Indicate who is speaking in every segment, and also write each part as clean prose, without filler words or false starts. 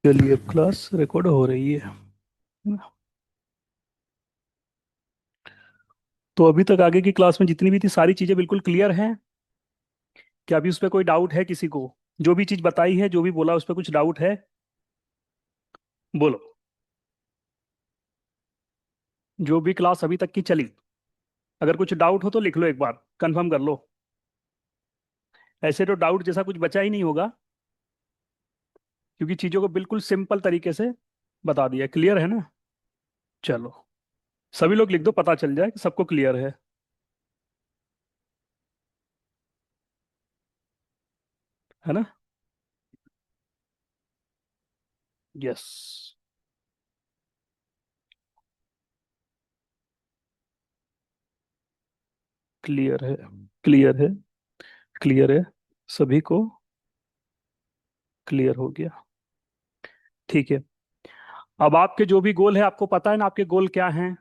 Speaker 1: चलिए class record हो रही है ना? तो अभी तक आगे की क्लास में जितनी भी थी सारी चीजें बिल्कुल क्लियर हैं। क्या अभी उस पर कोई डाउट है किसी को? जो भी चीज बताई है, जो भी बोला, उस पर कुछ डाउट है? बोलो। जो भी क्लास अभी तक की चली, अगर कुछ डाउट हो तो लिख लो, एक बार कंफर्म कर लो। ऐसे तो डाउट जैसा कुछ बचा ही नहीं होगा, क्योंकि चीजों को बिल्कुल सिंपल तरीके से बता दिया। क्लियर है ना? चलो, सभी लोग लिख दो, पता चल जाए कि सबको क्लियर है। है ना? यस। क्लियर है। क्लियर है। क्लियर है। सभी को क्लियर हो गया। ठीक है। अब आपके जो भी गोल है, आपको पता है ना आपके गोल क्या हैं?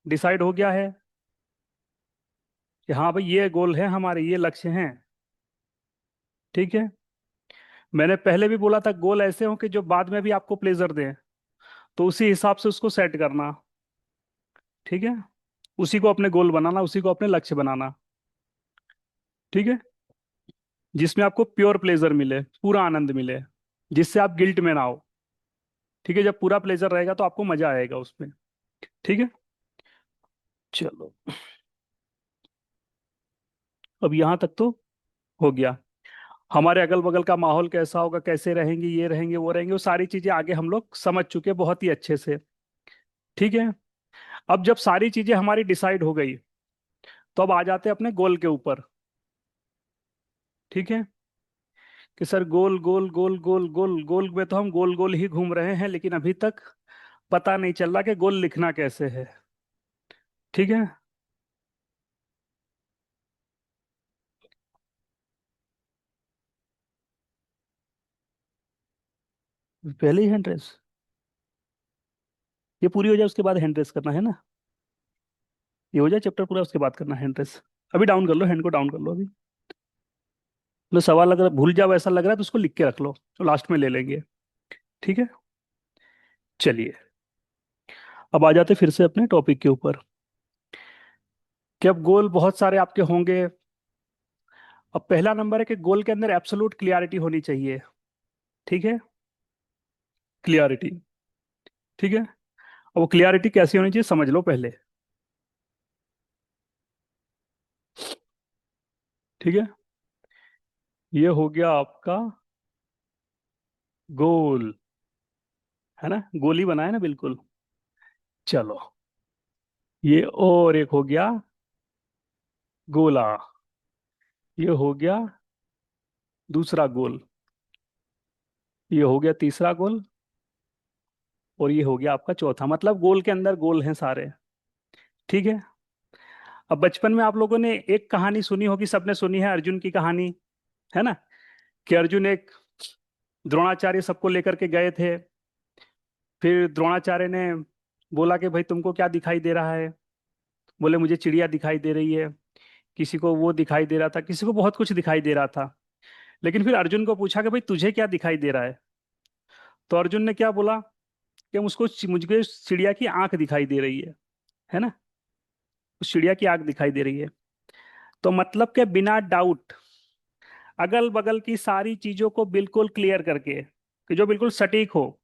Speaker 1: डिसाइड हो गया है कि हाँ भाई, ये गोल है हमारे, ये लक्ष्य हैं। ठीक है। मैंने पहले भी बोला था, गोल ऐसे हो कि जो बाद में भी आपको प्लेजर दें, तो उसी हिसाब से उसको सेट करना। ठीक है। उसी को अपने गोल बनाना, उसी को अपने लक्ष्य बनाना। ठीक है। जिसमें आपको प्योर प्लेजर मिले, पूरा आनंद मिले, जिससे आप गिल्ट में ना हो। ठीक है। जब पूरा प्लेजर रहेगा तो आपको मजा आएगा उसमें। ठीक है। चलो, अब यहाँ तक तो हो गया। हमारे अगल बगल का माहौल कैसा होगा, कैसे रहेंगे, ये रहेंगे, वो रहेंगे, वो सारी चीजें आगे हम लोग समझ चुके बहुत ही अच्छे से। ठीक है। अब जब सारी चीजें हमारी डिसाइड हो गई, तो अब आ जाते हैं अपने गोल के ऊपर। ठीक है। कि सर, गोल गोल गोल गोल गोल गोल में तो हम गोल गोल ही घूम रहे हैं, लेकिन अभी तक पता नहीं चल रहा कि गोल लिखना कैसे है। ठीक है। पहले ही हैंड रेस, ये पूरी हो जाए उसके बाद हैंड रेस करना है ना? ये हो जाए चैप्टर पूरा, उसके बाद करना हैंड रेस। अभी डाउन कर लो, हैंड को डाउन कर लो अभी। मतलब सवाल अगर भूल जाओ ऐसा लग रहा है तो उसको लिख के रख लो, तो लास्ट में ले लेंगे। ठीक है। चलिए, अब आ जाते फिर से अपने टॉपिक के ऊपर। कि अब गोल बहुत सारे आपके होंगे। अब पहला नंबर है कि गोल के अंदर एब्सोल्यूट क्लियरिटी होनी चाहिए। ठीक है। क्लियरिटी। ठीक है। अब वो क्लियरिटी कैसी होनी चाहिए समझ लो पहले। ठीक है। ये हो गया आपका गोल। है ना? गोल ही बनाया ना बिल्कुल। चलो, ये और एक हो गया गोला। ये हो गया दूसरा गोल। ये हो गया तीसरा गोल। और ये हो गया आपका चौथा। मतलब गोल के अंदर गोल हैं सारे। ठीक है। अब बचपन में आप लोगों ने एक कहानी सुनी होगी, सबने सुनी है, अर्जुन की कहानी। है ना? कि अर्जुन एक द्रोणाचार्य सबको लेकर के गए थे। फिर द्रोणाचार्य ने बोला कि भाई तुमको क्या दिखाई दे रहा है? बोले मुझे चिड़िया दिखाई दे रही है। किसी को वो दिखाई दे रहा था, किसी को बहुत कुछ दिखाई दे रहा था। लेकिन फिर अर्जुन को पूछा कि भाई तुझे क्या दिखाई दे रहा है? तो अर्जुन ने क्या बोला? कि मुझको मुझे चिड़िया की आंख दिखाई दे रही है। है ना? उस चिड़िया की आंख दिखाई दे रही है। तो मतलब के बिना डाउट, अगल बगल की सारी चीजों को बिल्कुल क्लियर करके, कि जो बिल्कुल सटीक हो,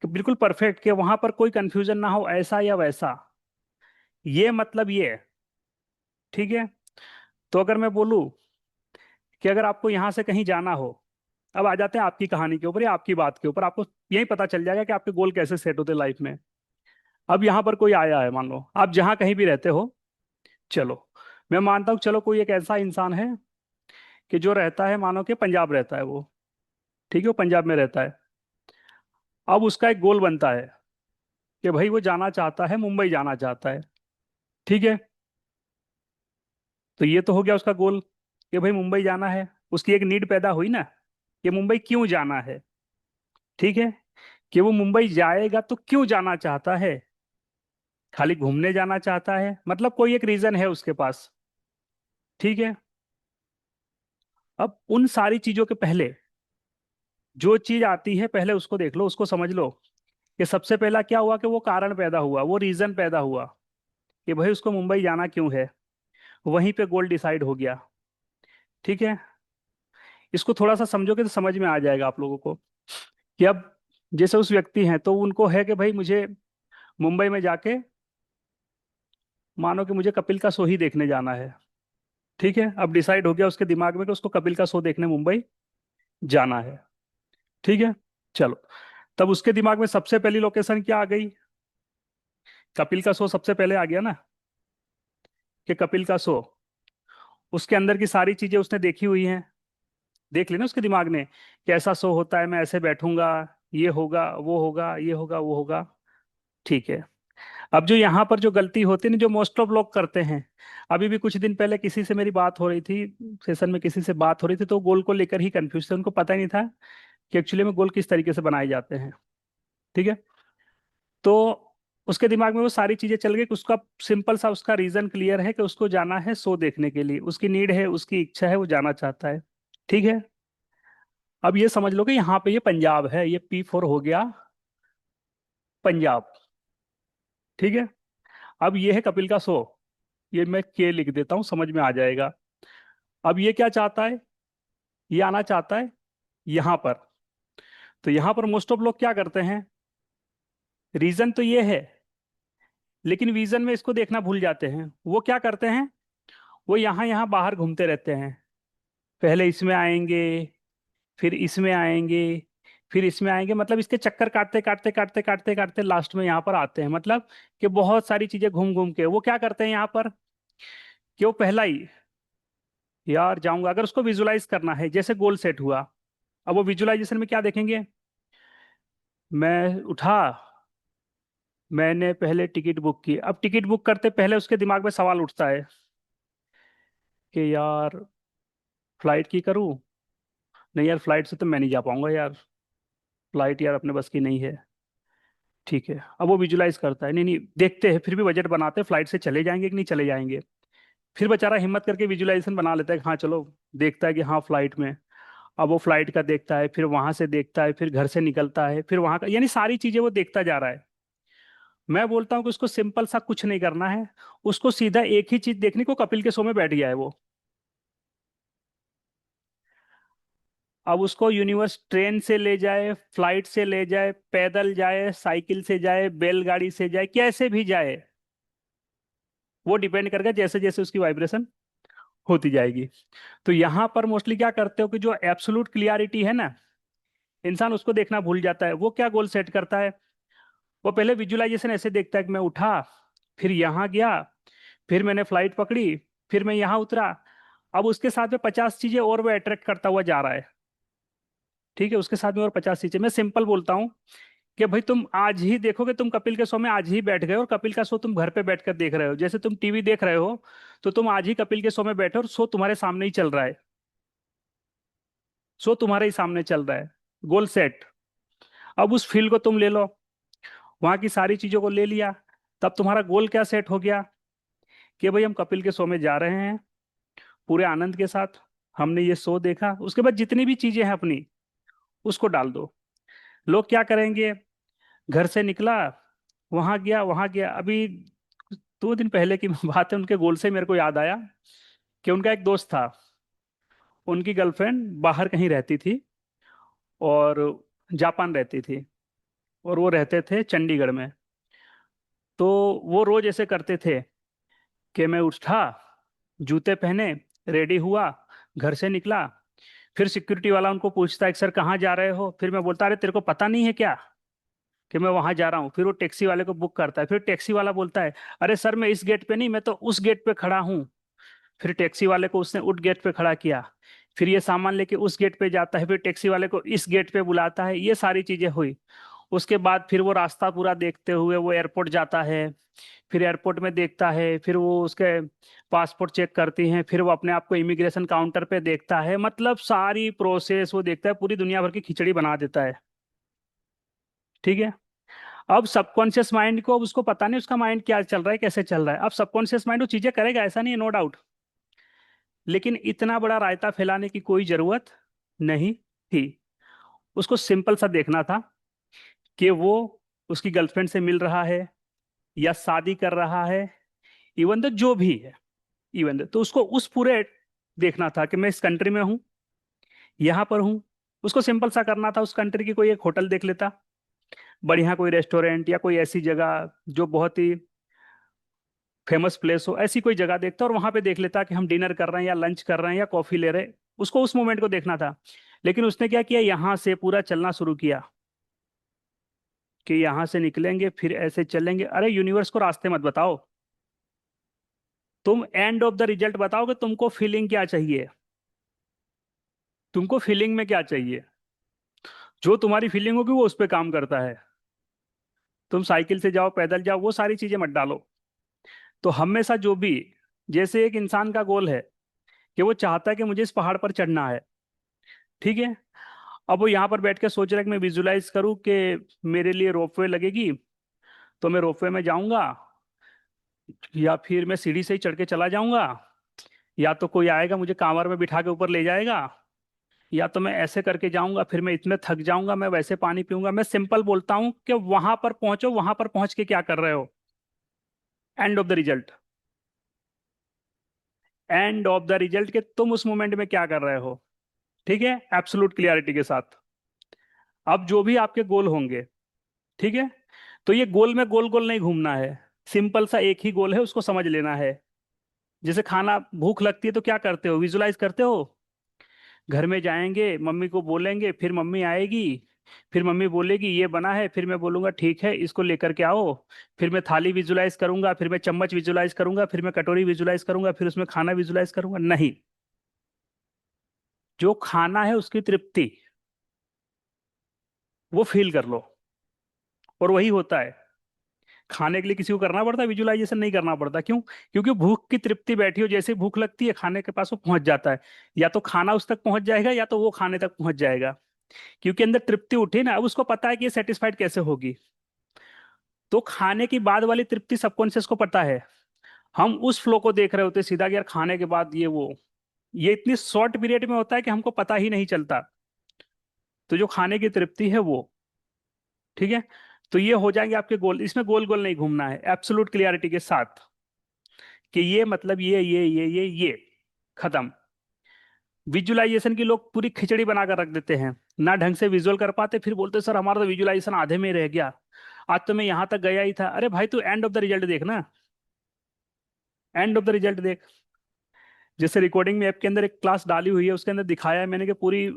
Speaker 1: कि बिल्कुल परफेक्ट, कि वहां पर कोई कंफ्यूजन ना हो, ऐसा या वैसा। ये मतलब ये है। ठीक है। तो अगर मैं बोलूं कि अगर आपको यहां से कहीं जाना हो, अब आ जाते हैं आपकी कहानी के ऊपर या आपकी बात के ऊपर, आपको यही पता चल जाएगा कि आपके गोल कैसे सेट होते लाइफ में। अब यहाँ पर कोई आया है, मान लो आप जहां कहीं भी रहते हो। चलो, मैं मानता हूँ, चलो कोई एक ऐसा इंसान है कि जो रहता है, मानो कि पंजाब रहता है वो। ठीक है, वो पंजाब में रहता है। अब उसका एक गोल बनता है कि भाई वो जाना चाहता है, मुंबई जाना चाहता है। ठीक है। तो ये तो हो गया उसका गोल, कि भाई मुंबई जाना है। उसकी एक नीड पैदा हुई ना, कि मुंबई क्यों जाना है। ठीक है। कि वो मुंबई जाएगा तो क्यों जाना चाहता है? खाली घूमने जाना चाहता है? मतलब कोई एक रीजन है उसके पास। ठीक है। अब उन सारी चीजों के पहले जो चीज आती है पहले उसको देख लो, उसको समझ लो कि सबसे पहला क्या हुआ, कि वो कारण पैदा हुआ, वो रीजन पैदा हुआ कि भाई उसको मुंबई जाना क्यों है। वहीं पे गोल डिसाइड हो गया। ठीक है। इसको थोड़ा सा समझोगे तो समझ में आ जाएगा आप लोगों को कि अब जैसे उस व्यक्ति हैं तो उनको है कि भाई मुझे मुंबई में जाके, मानो कि मुझे कपिल का शो ही देखने जाना है। ठीक है, अब डिसाइड हो गया उसके दिमाग में कि उसको कपिल का शो देखने मुंबई जाना है। ठीक है। चलो, तब उसके दिमाग में सबसे पहली लोकेशन क्या आ गई? कपिल का शो सबसे पहले आ गया ना, कि कपिल का शो, उसके अंदर की सारी चीजें उसने देखी हुई हैं। देख लेना उसके दिमाग ने कि ऐसा शो होता है, मैं ऐसे बैठूंगा, ये होगा वो होगा, ये होगा वो होगा। ठीक है। अब जो यहाँ पर जो गलती होती है ना, जो मोस्ट ऑफ लोग करते हैं, अभी भी कुछ दिन पहले किसी से मेरी बात हो रही थी, सेशन में किसी से बात हो रही थी, तो गोल को लेकर ही कंफ्यूज थे, उनको पता ही नहीं था कि एक्चुअली में गोल किस तरीके से बनाए जाते हैं। ठीक है। तो उसके दिमाग में वो सारी चीजें चल गई कि उसका सिंपल सा उसका रीजन क्लियर है कि उसको जाना है शो देखने के लिए, उसकी नीड है, उसकी इच्छा है, वो जाना चाहता है। ठीक है। अब ये समझ लो कि यहाँ पे ये पंजाब है, ये P4 हो गया पंजाब। ठीक है। अब ये है कपिल का शो, ये मैं के लिख देता हूँ, समझ में आ जाएगा। अब ये क्या चाहता है? ये आना चाहता है यहाँ पर। तो यहाँ पर मोस्ट ऑफ लोग क्या करते हैं, रीजन तो ये है, लेकिन विजन में इसको देखना भूल जाते हैं। वो क्या करते हैं, वो यहाँ यहाँ बाहर घूमते रहते हैं। पहले इसमें आएंगे, फिर इसमें आएंगे, फिर इसमें आएंगे, मतलब इसके चक्कर काटते काटते काटते काटते काटते लास्ट में यहाँ पर आते हैं। मतलब कि बहुत सारी चीजें घूम घूम के वो क्या करते हैं यहाँ पर, कि वो पहला ही, यार जाऊंगा, अगर उसको विजुलाइज करना है, जैसे गोल सेट हुआ, अब वो विजुलाइजेशन में क्या देखेंगे, मैं उठा, मैंने पहले टिकट बुक की। अब टिकट बुक करते पहले उसके दिमाग में सवाल उठता है कि यार फ्लाइट की करूँ, नहीं यार फ्लाइट से तो मैं नहीं जा पाऊंगा यार, फ्लाइट यार अपने बस की नहीं है। ठीक है, अब वो विजुलाइज करता है, नहीं नहीं देखते हैं, फिर भी बजट बनाते हैं, फ्लाइट से चले जाएंगे कि नहीं चले जाएंगे। फिर बेचारा हिम्मत करके विजुलाइजेशन बना लेता है कि हाँ चलो, देखता है कि हाँ फ्लाइट में। अब वो फ्लाइट का देखता है, फिर वहां से देखता है, फिर घर से निकलता है, फिर वहां का, यानी सारी चीजें वो देखता जा रहा है। मैं बोलता हूँ कि उसको सिंपल सा कुछ नहीं करना है, उसको सीधा एक ही चीज देखने को, कपिल के शो में बैठ गया है वो। अब उसको यूनिवर्स ट्रेन से ले जाए, फ्लाइट से ले जाए, पैदल जाए, साइकिल से जाए, बैलगाड़ी से जाए, कैसे भी जाए, वो डिपेंड करके जैसे जैसे उसकी वाइब्रेशन होती जाएगी। तो यहाँ पर मोस्टली क्या करते हो कि जो एब्सोल्यूट क्लियरिटी है ना, इंसान उसको देखना भूल जाता है। वो क्या गोल सेट करता है, वो पहले विजुअलाइजेशन ऐसे देखता है कि मैं उठा, फिर यहाँ गया, फिर मैंने फ्लाइट पकड़ी, फिर मैं यहाँ उतरा। अब उसके साथ में 50 चीजें और वो अट्रैक्ट करता हुआ जा रहा है। ठीक है, उसके साथ में और 50 चीजें, मैं सिंपल बोलता हूँ कि भाई तुम आज ही देखोगे, तुम कपिल के शो में आज ही बैठ गए और कपिल का शो तुम घर पे बैठकर देख रहे हो, जैसे तुम टीवी देख रहे हो, तो तुम आज ही कपिल के शो में बैठे और शो तुम्हारे सामने ही चल रहा है। शो तुम्हारे ही सामने चल रहा है, गोल सेट। अब उस फील को तुम ले लो, वहां की सारी चीजों को ले लिया, तब तुम्हारा गोल क्या सेट हो गया, कि भाई हम कपिल के शो में जा रहे हैं पूरे आनंद के साथ। हमने ये शो देखा, उसके बाद जितनी भी चीजें हैं अपनी, उसको डाल दो। लोग क्या करेंगे, घर से निकला, वहां गया। अभी 2 दिन पहले की बात है, उनके गोल से मेरे को याद आया कि उनका एक दोस्त था, उनकी गर्लफ्रेंड बाहर कहीं रहती थी, और जापान रहती थी, और वो रहते थे चंडीगढ़ में। तो वो रोज ऐसे करते थे कि मैं उठा, जूते पहने, रेडी हुआ, घर से निकला, फिर सिक्योरिटी वाला उनको पूछता है कि सर कहाँ जा रहे हो, फिर मैं बोलता अरे तेरे को पता नहीं है क्या कि मैं वहां जा रहा हूँ। फिर वो टैक्सी वाले को बुक करता है, फिर टैक्सी वाला बोलता है अरे सर मैं इस गेट पे नहीं, मैं तो उस गेट पे खड़ा हूँ। फिर टैक्सी वाले को उसने उस गेट पे खड़ा किया, फिर ये सामान लेके उस गेट पे जाता है, फिर टैक्सी वाले को इस गेट पे बुलाता है। ये सारी चीजें हुई। उसके बाद फिर वो रास्ता पूरा देखते हुए वो एयरपोर्ट जाता है, फिर एयरपोर्ट में देखता है, फिर वो उसके पासपोर्ट चेक करती हैं, फिर वो अपने आप को इमिग्रेशन काउंटर पे देखता है, मतलब सारी प्रोसेस वो देखता है, पूरी दुनिया भर की खिचड़ी बना देता है। ठीक है। अब सबकॉन्शियस माइंड को, अब उसको पता नहीं उसका माइंड क्या चल रहा है, कैसे चल रहा है। अब सबकॉन्शियस माइंड वो चीजें करेगा, ऐसा नहीं है, नो डाउट, लेकिन इतना बड़ा रायता फैलाने की कोई जरूरत नहीं थी। उसको सिंपल सा देखना था कि वो उसकी गर्लफ्रेंड से मिल रहा है या शादी कर रहा है, इवन तो जो भी है, इवन तो उसको उस पूरे देखना था कि मैं इस कंट्री में हूँ, यहाँ पर हूँ। उसको सिंपल सा करना था, उस कंट्री की कोई एक होटल देख लेता, बढ़िया कोई रेस्टोरेंट या कोई ऐसी जगह जो बहुत ही फेमस प्लेस हो, ऐसी कोई जगह देखता और वहां पे देख लेता कि हम डिनर कर रहे हैं या लंच कर रहे हैं या कॉफी ले रहे हैं। उसको उस मोमेंट को देखना था। लेकिन उसने क्या किया, यहाँ से पूरा चलना शुरू किया कि यहाँ से निकलेंगे फिर ऐसे चलेंगे। अरे यूनिवर्स को रास्ते मत बताओ, तुम एंड ऑफ द रिजल्ट बताओ कि तुमको फीलिंग क्या चाहिए, तुमको फीलिंग में क्या चाहिए। जो तुम्हारी फीलिंग होगी वो उस पर काम करता है। तुम साइकिल से जाओ, पैदल जाओ, वो सारी चीजें मत डालो। तो हमेशा जो भी, जैसे एक इंसान का गोल है कि वो चाहता है कि मुझे इस पहाड़ पर चढ़ना है, ठीक है। अब वो यहाँ पर बैठ के सोच रहा है कि मैं विजुलाइज करूँ कि मेरे लिए रोपवे लगेगी, तो मैं रोपवे में जाऊंगा, या फिर मैं सीढ़ी से ही चढ़ के चला जाऊंगा, या तो कोई आएगा मुझे कांवर में बिठा के ऊपर ले जाएगा, या तो मैं ऐसे करके जाऊंगा, फिर मैं इतने थक जाऊंगा, मैं वैसे पानी पीऊंगा। मैं सिंपल बोलता हूँ कि वहां पर पहुंचो, वहां पर पहुंच के क्या कर रहे हो, end of the result, end of the result के तुम उस मोमेंट में क्या कर रहे हो, ठीक है, एब्सोलूट क्लियरिटी के साथ। अब जो भी आपके गोल होंगे, ठीक है, तो ये गोल में गोल गोल नहीं घूमना है, सिंपल सा एक ही गोल है, उसको समझ लेना है। जैसे खाना भूख लगती है तो क्या करते हो, विजुलाइज करते हो, घर में जाएंगे, मम्मी को बोलेंगे, फिर मम्मी आएगी, फिर मम्मी बोलेगी ये बना है, फिर मैं बोलूंगा ठीक है इसको लेकर के आओ, फिर मैं थाली विजुलाइज करूंगा, फिर मैं चम्मच विजुलाइज करूंगा, फिर मैं कटोरी विजुलाइज करूंगा, फिर उसमें खाना विजुलाइज करूंगा। नहीं, जो खाना है उसकी तृप्ति वो फील कर लो, और वही होता है। खाने के लिए किसी को करना पड़ता है, विजुअलाइजेशन नहीं करना पड़ता। क्यों? क्योंकि भूख की तृप्ति बैठी हो, जैसे ही भूख लगती है खाने के पास वो पहुंच जाता है, या तो खाना उस तक पहुंच जाएगा या तो वो खाने तक पहुंच जाएगा। क्योंकि अंदर तृप्ति उठी ना, अब उसको पता है कि ये सेटिस्फाइड कैसे होगी। तो खाने की बाद वाली तृप्ति सबकॉन्शियस को पता है। हम उस फ्लो को देख रहे होते हैं सीधा कि यार खाने के बाद ये वो, ये इतनी शॉर्ट पीरियड में होता है कि हमको पता ही नहीं चलता। तो जो खाने की तृप्ति है वो, ठीक है। तो ये हो जाएंगे आपके गोल। इसमें गोल गोल नहीं घूमना है, एब्सोलूट क्लियरिटी के साथ कि ये मतलब ये खत्म। विजुअलाइजेशन की लोग पूरी खिचड़ी बनाकर रख देते हैं, ना ढंग से विजुअल कर पाते, फिर बोलते सर हमारा तो विजुअलाइजेशन आधे में ही रह गया, आज तो मैं यहां तक गया ही था। अरे भाई तू एंड ऑफ द रिजल्ट देख ना, एंड ऑफ द रिजल्ट देख। जैसे रिकॉर्डिंग में ऐप के अंदर एक क्लास डाली हुई है, उसके अंदर दिखाया है मैंने कि पूरी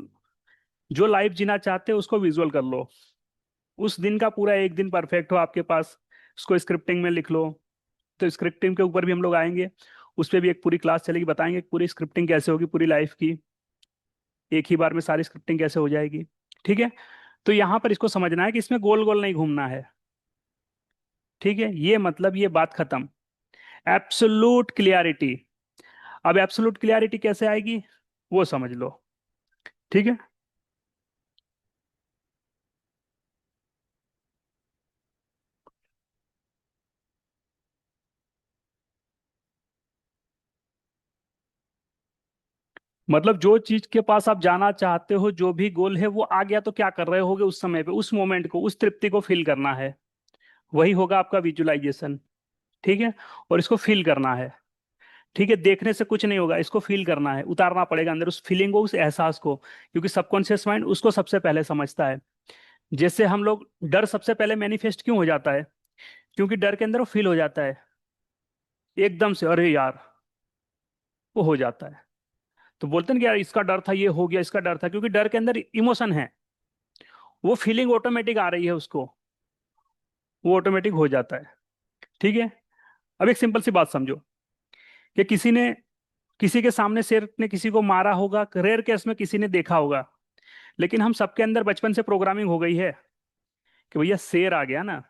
Speaker 1: जो लाइफ जीना चाहते हो उसको विजुअल कर लो। उस दिन का पूरा एक दिन परफेक्ट हो आपके पास, उसको स्क्रिप्टिंग में लिख लो। तो स्क्रिप्टिंग के ऊपर भी हम लोग आएंगे, उस पर भी एक पूरी क्लास चलेगी, बताएंगे कि पूरी स्क्रिप्टिंग कैसे होगी पूरी लाइफ की, एक ही बार में सारी स्क्रिप्टिंग कैसे हो जाएगी, ठीक है। तो यहाँ पर इसको समझना है कि इसमें गोल गोल नहीं घूमना है, ठीक है। ये मतलब ये बात खत्म, एब्सोलूट क्लियरिटी। अब एब्सोलूट क्लियरिटी कैसे आएगी वो समझ लो, ठीक है। मतलब जो चीज के पास आप जाना चाहते हो, जो भी गोल है वो आ गया, तो क्या कर रहे होगे उस समय पे, उस मोमेंट को, उस तृप्ति को फील करना है। वही होगा आपका विजुअलाइजेशन, ठीक है। और इसको फील करना है, ठीक है। देखने से कुछ नहीं होगा, इसको फील करना है, उतारना पड़ेगा अंदर उस फीलिंग को, उस एहसास को, क्योंकि सबकॉन्शियस माइंड उसको सबसे पहले समझता है। जैसे हम लोग, डर सबसे पहले मैनिफेस्ट क्यों हो जाता है, क्योंकि डर के अंदर वो फील हो जाता है एकदम से, अरे यार, वो हो जाता है। तो बोलते हैं कि यार इसका डर था, ये हो गया, इसका डर था, क्योंकि डर के अंदर इमोशन है, वो फीलिंग ऑटोमेटिक आ रही है उसको, वो ऑटोमेटिक हो जाता है, ठीक है। अब एक सिंपल सी बात समझो कि किसी ने, किसी के सामने शेर ने किसी को मारा होगा, रेयर केस में किसी ने देखा होगा, लेकिन हम सबके अंदर बचपन से प्रोग्रामिंग हो गई है कि भैया शेर आ गया ना,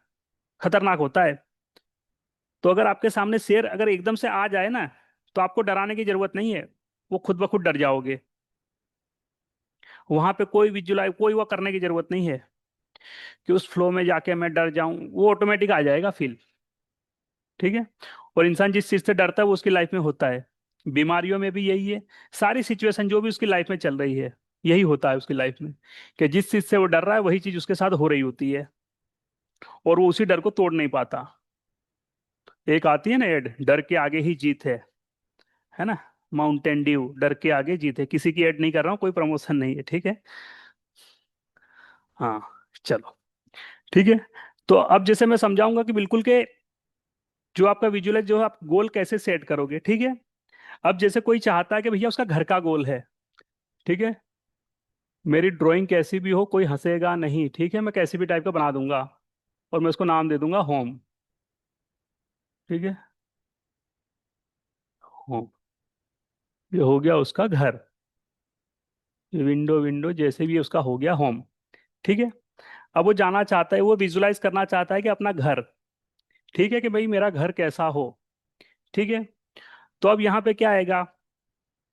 Speaker 1: खतरनाक होता है। तो अगर आपके सामने शेर अगर एकदम से आ जाए ना, तो आपको डराने की जरूरत नहीं है, वो खुद ब खुद डर जाओगे। वहां पे कोई विजुअलाइज, कोई वो करने की जरूरत नहीं है कि उस फ्लो में जाके मैं डर जाऊं, वो ऑटोमेटिक आ जाएगा फील, ठीक है। और इंसान जिस चीज से डरता है वो उसकी लाइफ में होता है। बीमारियों में भी यही है, सारी सिचुएशन जो भी उसकी लाइफ में चल रही है, यही होता है उसकी लाइफ में, कि जिस चीज से वो डर रहा है वही चीज उसके साथ हो रही होती है, और वो उसी डर को तोड़ नहीं पाता। एक आती है ना एड, डर के आगे ही जीत है ना, माउंटेन ड्यू, डर के आगे जीत है। किसी की एड नहीं कर रहा हूँ, कोई प्रमोशन नहीं है, ठीक है। हाँ, चलो, ठीक है। तो अब जैसे मैं समझाऊंगा कि बिल्कुल के जो आपका विजुअलाइज, जो आप गोल कैसे सेट करोगे, ठीक है। अब जैसे कोई चाहता है कि भैया उसका घर का गोल है, ठीक है, मेरी ड्राइंग कैसी भी हो, कोई हंसेगा नहीं, ठीक है, मैं कैसी भी टाइप का बना दूंगा, और मैं उसको नाम दे दूंगा होम, ठीक है, होम। ये हो गया उसका घर, ये विंडो विंडो जैसे भी उसका हो गया होम, ठीक है। अब वो जाना चाहता है, वो विजुलाइज करना चाहता है कि अपना घर, ठीक है, कि भाई मेरा घर कैसा हो, ठीक है। तो अब यहाँ पे क्या आएगा,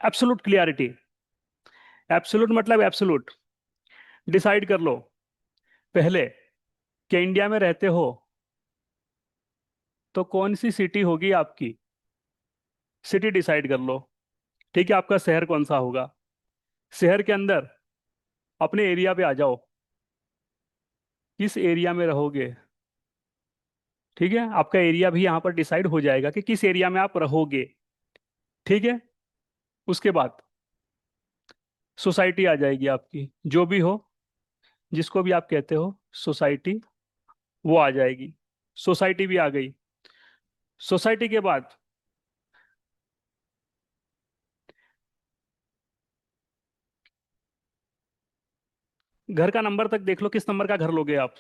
Speaker 1: एब्सोलूट क्लियरिटी। एब्सोलूट मतलब एब्सोलूट, डिसाइड कर लो पहले कि इंडिया में रहते हो तो कौन सी सिटी होगी आपकी, सिटी डिसाइड कर लो, ठीक है। आपका शहर कौन सा होगा, शहर के अंदर अपने एरिया पे आ जाओ, किस एरिया में रहोगे, ठीक है। आपका एरिया भी यहाँ पर डिसाइड हो जाएगा कि किस एरिया में आप रहोगे, ठीक है। उसके बाद सोसाइटी आ जाएगी आपकी, जो भी हो, जिसको भी आप कहते हो सोसाइटी, वो आ जाएगी। सोसाइटी भी आ गई। सोसाइटी के बाद घर का नंबर तक देख लो, किस नंबर का घर लोगे आप,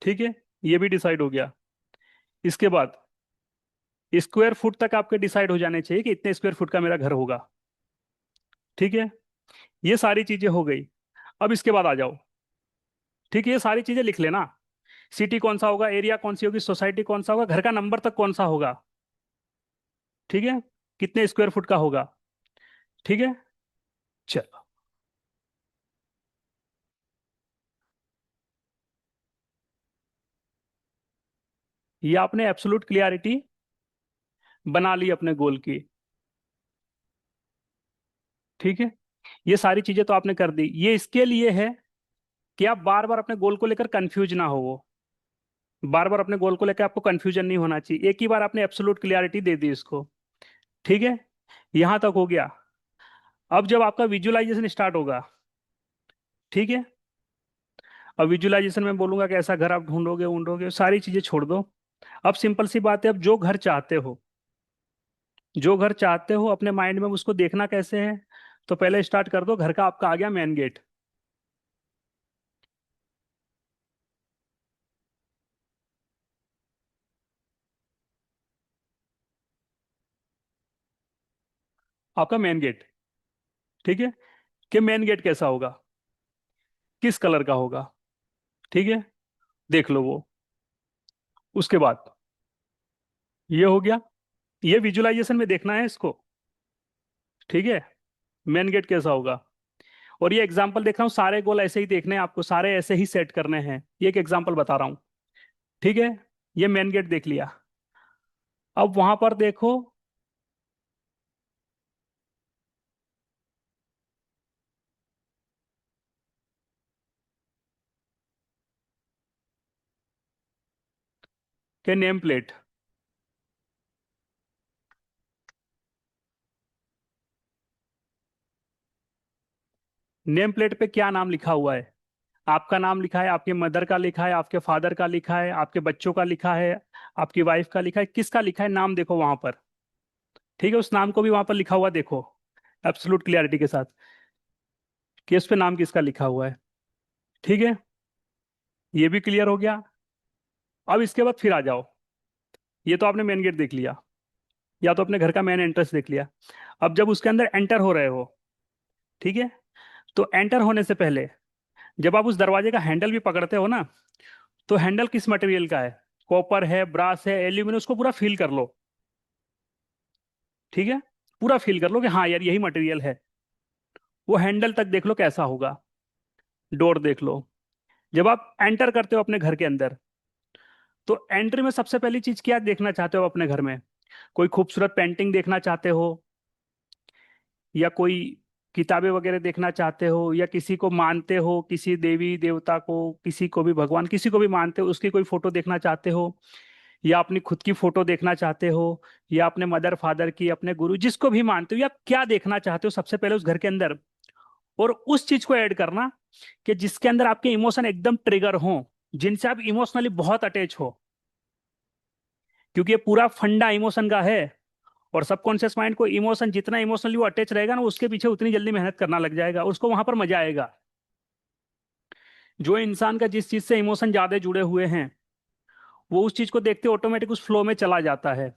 Speaker 1: ठीक है, ये भी डिसाइड हो गया। इसके बाद स्क्वायर फुट तक आपके डिसाइड हो जाने चाहिए कि इतने स्क्वायर फुट का मेरा घर होगा, ठीक है। ये सारी चीजें हो गई। अब इसके बाद आ जाओ, ठीक है, ये सारी चीजें लिख लेना। सिटी कौन सा होगा, एरिया कौन सी होगी, सोसाइटी कौन सा होगा, घर का नंबर तक कौन सा होगा, ठीक है, कितने स्क्वायर फुट का होगा, ठीक है। चलो, ये आपने एब्सोलूट क्लियरिटी बना ली अपने गोल की, ठीक है। ये सारी चीजें तो आपने कर दी, ये इसके लिए है कि आप बार बार अपने गोल को लेकर कंफ्यूज ना हो, वो बार बार अपने गोल को लेकर आपको कंफ्यूजन नहीं होना चाहिए, एक ही बार आपने एब्सोलूट क्लियरिटी दे दी इसको, ठीक है। यहां तक हो गया। अब जब आपका विजुअलाइजेशन स्टार्ट होगा, ठीक है, अब विजुअलाइजेशन में बोलूंगा कि ऐसा घर आप ढूंढोगे ढूंढोगे, सारी चीजें छोड़ दो। अब सिंपल सी बात है, अब जो घर चाहते हो, जो घर चाहते हो अपने माइंड में, उसको देखना कैसे है। तो पहले स्टार्ट कर दो, घर का आपका आ गया मेन गेट, आपका मेन गेट, ठीक है, कि मेन गेट कैसा होगा, किस कलर का होगा, ठीक है, देख लो वो। उसके बाद ये हो गया, ये विजुअलाइजेशन में देखना है इसको, ठीक है, मेन गेट कैसा होगा। और ये एग्जांपल देख रहा हूँ, सारे गोल ऐसे ही देखने हैं आपको, सारे ऐसे ही सेट करने हैं, ये एक एग्जांपल बता रहा हूँ, ठीक है। ये मेन गेट देख लिया। अब वहां पर देखो कि नेम प्लेट, नेम प्लेट पे क्या नाम लिखा हुआ है, आपका नाम लिखा है, आपके मदर का लिखा है, आपके फादर का लिखा है, आपके बच्चों का लिखा है, आपकी वाइफ का लिखा है, किसका लिखा है नाम देखो वहां पर, ठीक है। उस नाम को भी वहां पर लिखा हुआ देखो, एब्सोलूट क्लियरिटी के साथ, कि उस पे नाम किसका लिखा हुआ है, ठीक है। ये भी क्लियर हो गया। अब इसके बाद फिर आ जाओ, ये तो आपने मेन गेट देख लिया, या तो अपने घर का मेन एंट्रेंस देख लिया। अब जब उसके अंदर एंटर हो रहे हो, ठीक है, तो एंटर होने से पहले जब आप उस दरवाजे का हैंडल भी पकड़ते हो ना, तो हैंडल किस मटेरियल का है, कॉपर है, ब्रास है, एल्यूमिनियम, उसको पूरा फील कर लो, ठीक है, पूरा फील कर लो कि हाँ यार यही मटेरियल है। वो हैंडल तक देख लो कैसा होगा, डोर देख लो। जब आप एंटर करते हो अपने घर के अंदर, तो एंट्री में सबसे पहली चीज क्या देखना चाहते हो अपने घर में, कोई खूबसूरत पेंटिंग देखना चाहते हो, या कोई किताबें वगैरह देखना चाहते हो, या किसी को मानते हो, किसी देवी देवता को, किसी को भी, भगवान किसी को भी मानते हो, उसकी कोई फोटो देखना चाहते हो, या अपनी खुद की फोटो देखना चाहते हो, या अपने मदर फादर की, अपने गुरु, जिसको भी मानते हो, या क्या देखना चाहते हो सबसे पहले उस घर के अंदर, और उस चीज को ऐड करना कि जिसके अंदर आपके इमोशन एकदम ट्रिगर हो, जिनसे आप इमोशनली बहुत अटैच हो, क्योंकि ये पूरा फंडा इमोशन का है। और सबकॉन्शियस माइंड को इमोशन, जितना इमोशनली वो अटैच रहेगा ना, उसके पीछे उतनी जल्दी मेहनत करना लग जाएगा, उसको वहां पर मजा आएगा। जो इंसान का जिस चीज से इमोशन ज्यादा जुड़े हुए हैं, वो उस चीज को देखते ऑटोमेटिक उस फ्लो में चला जाता है।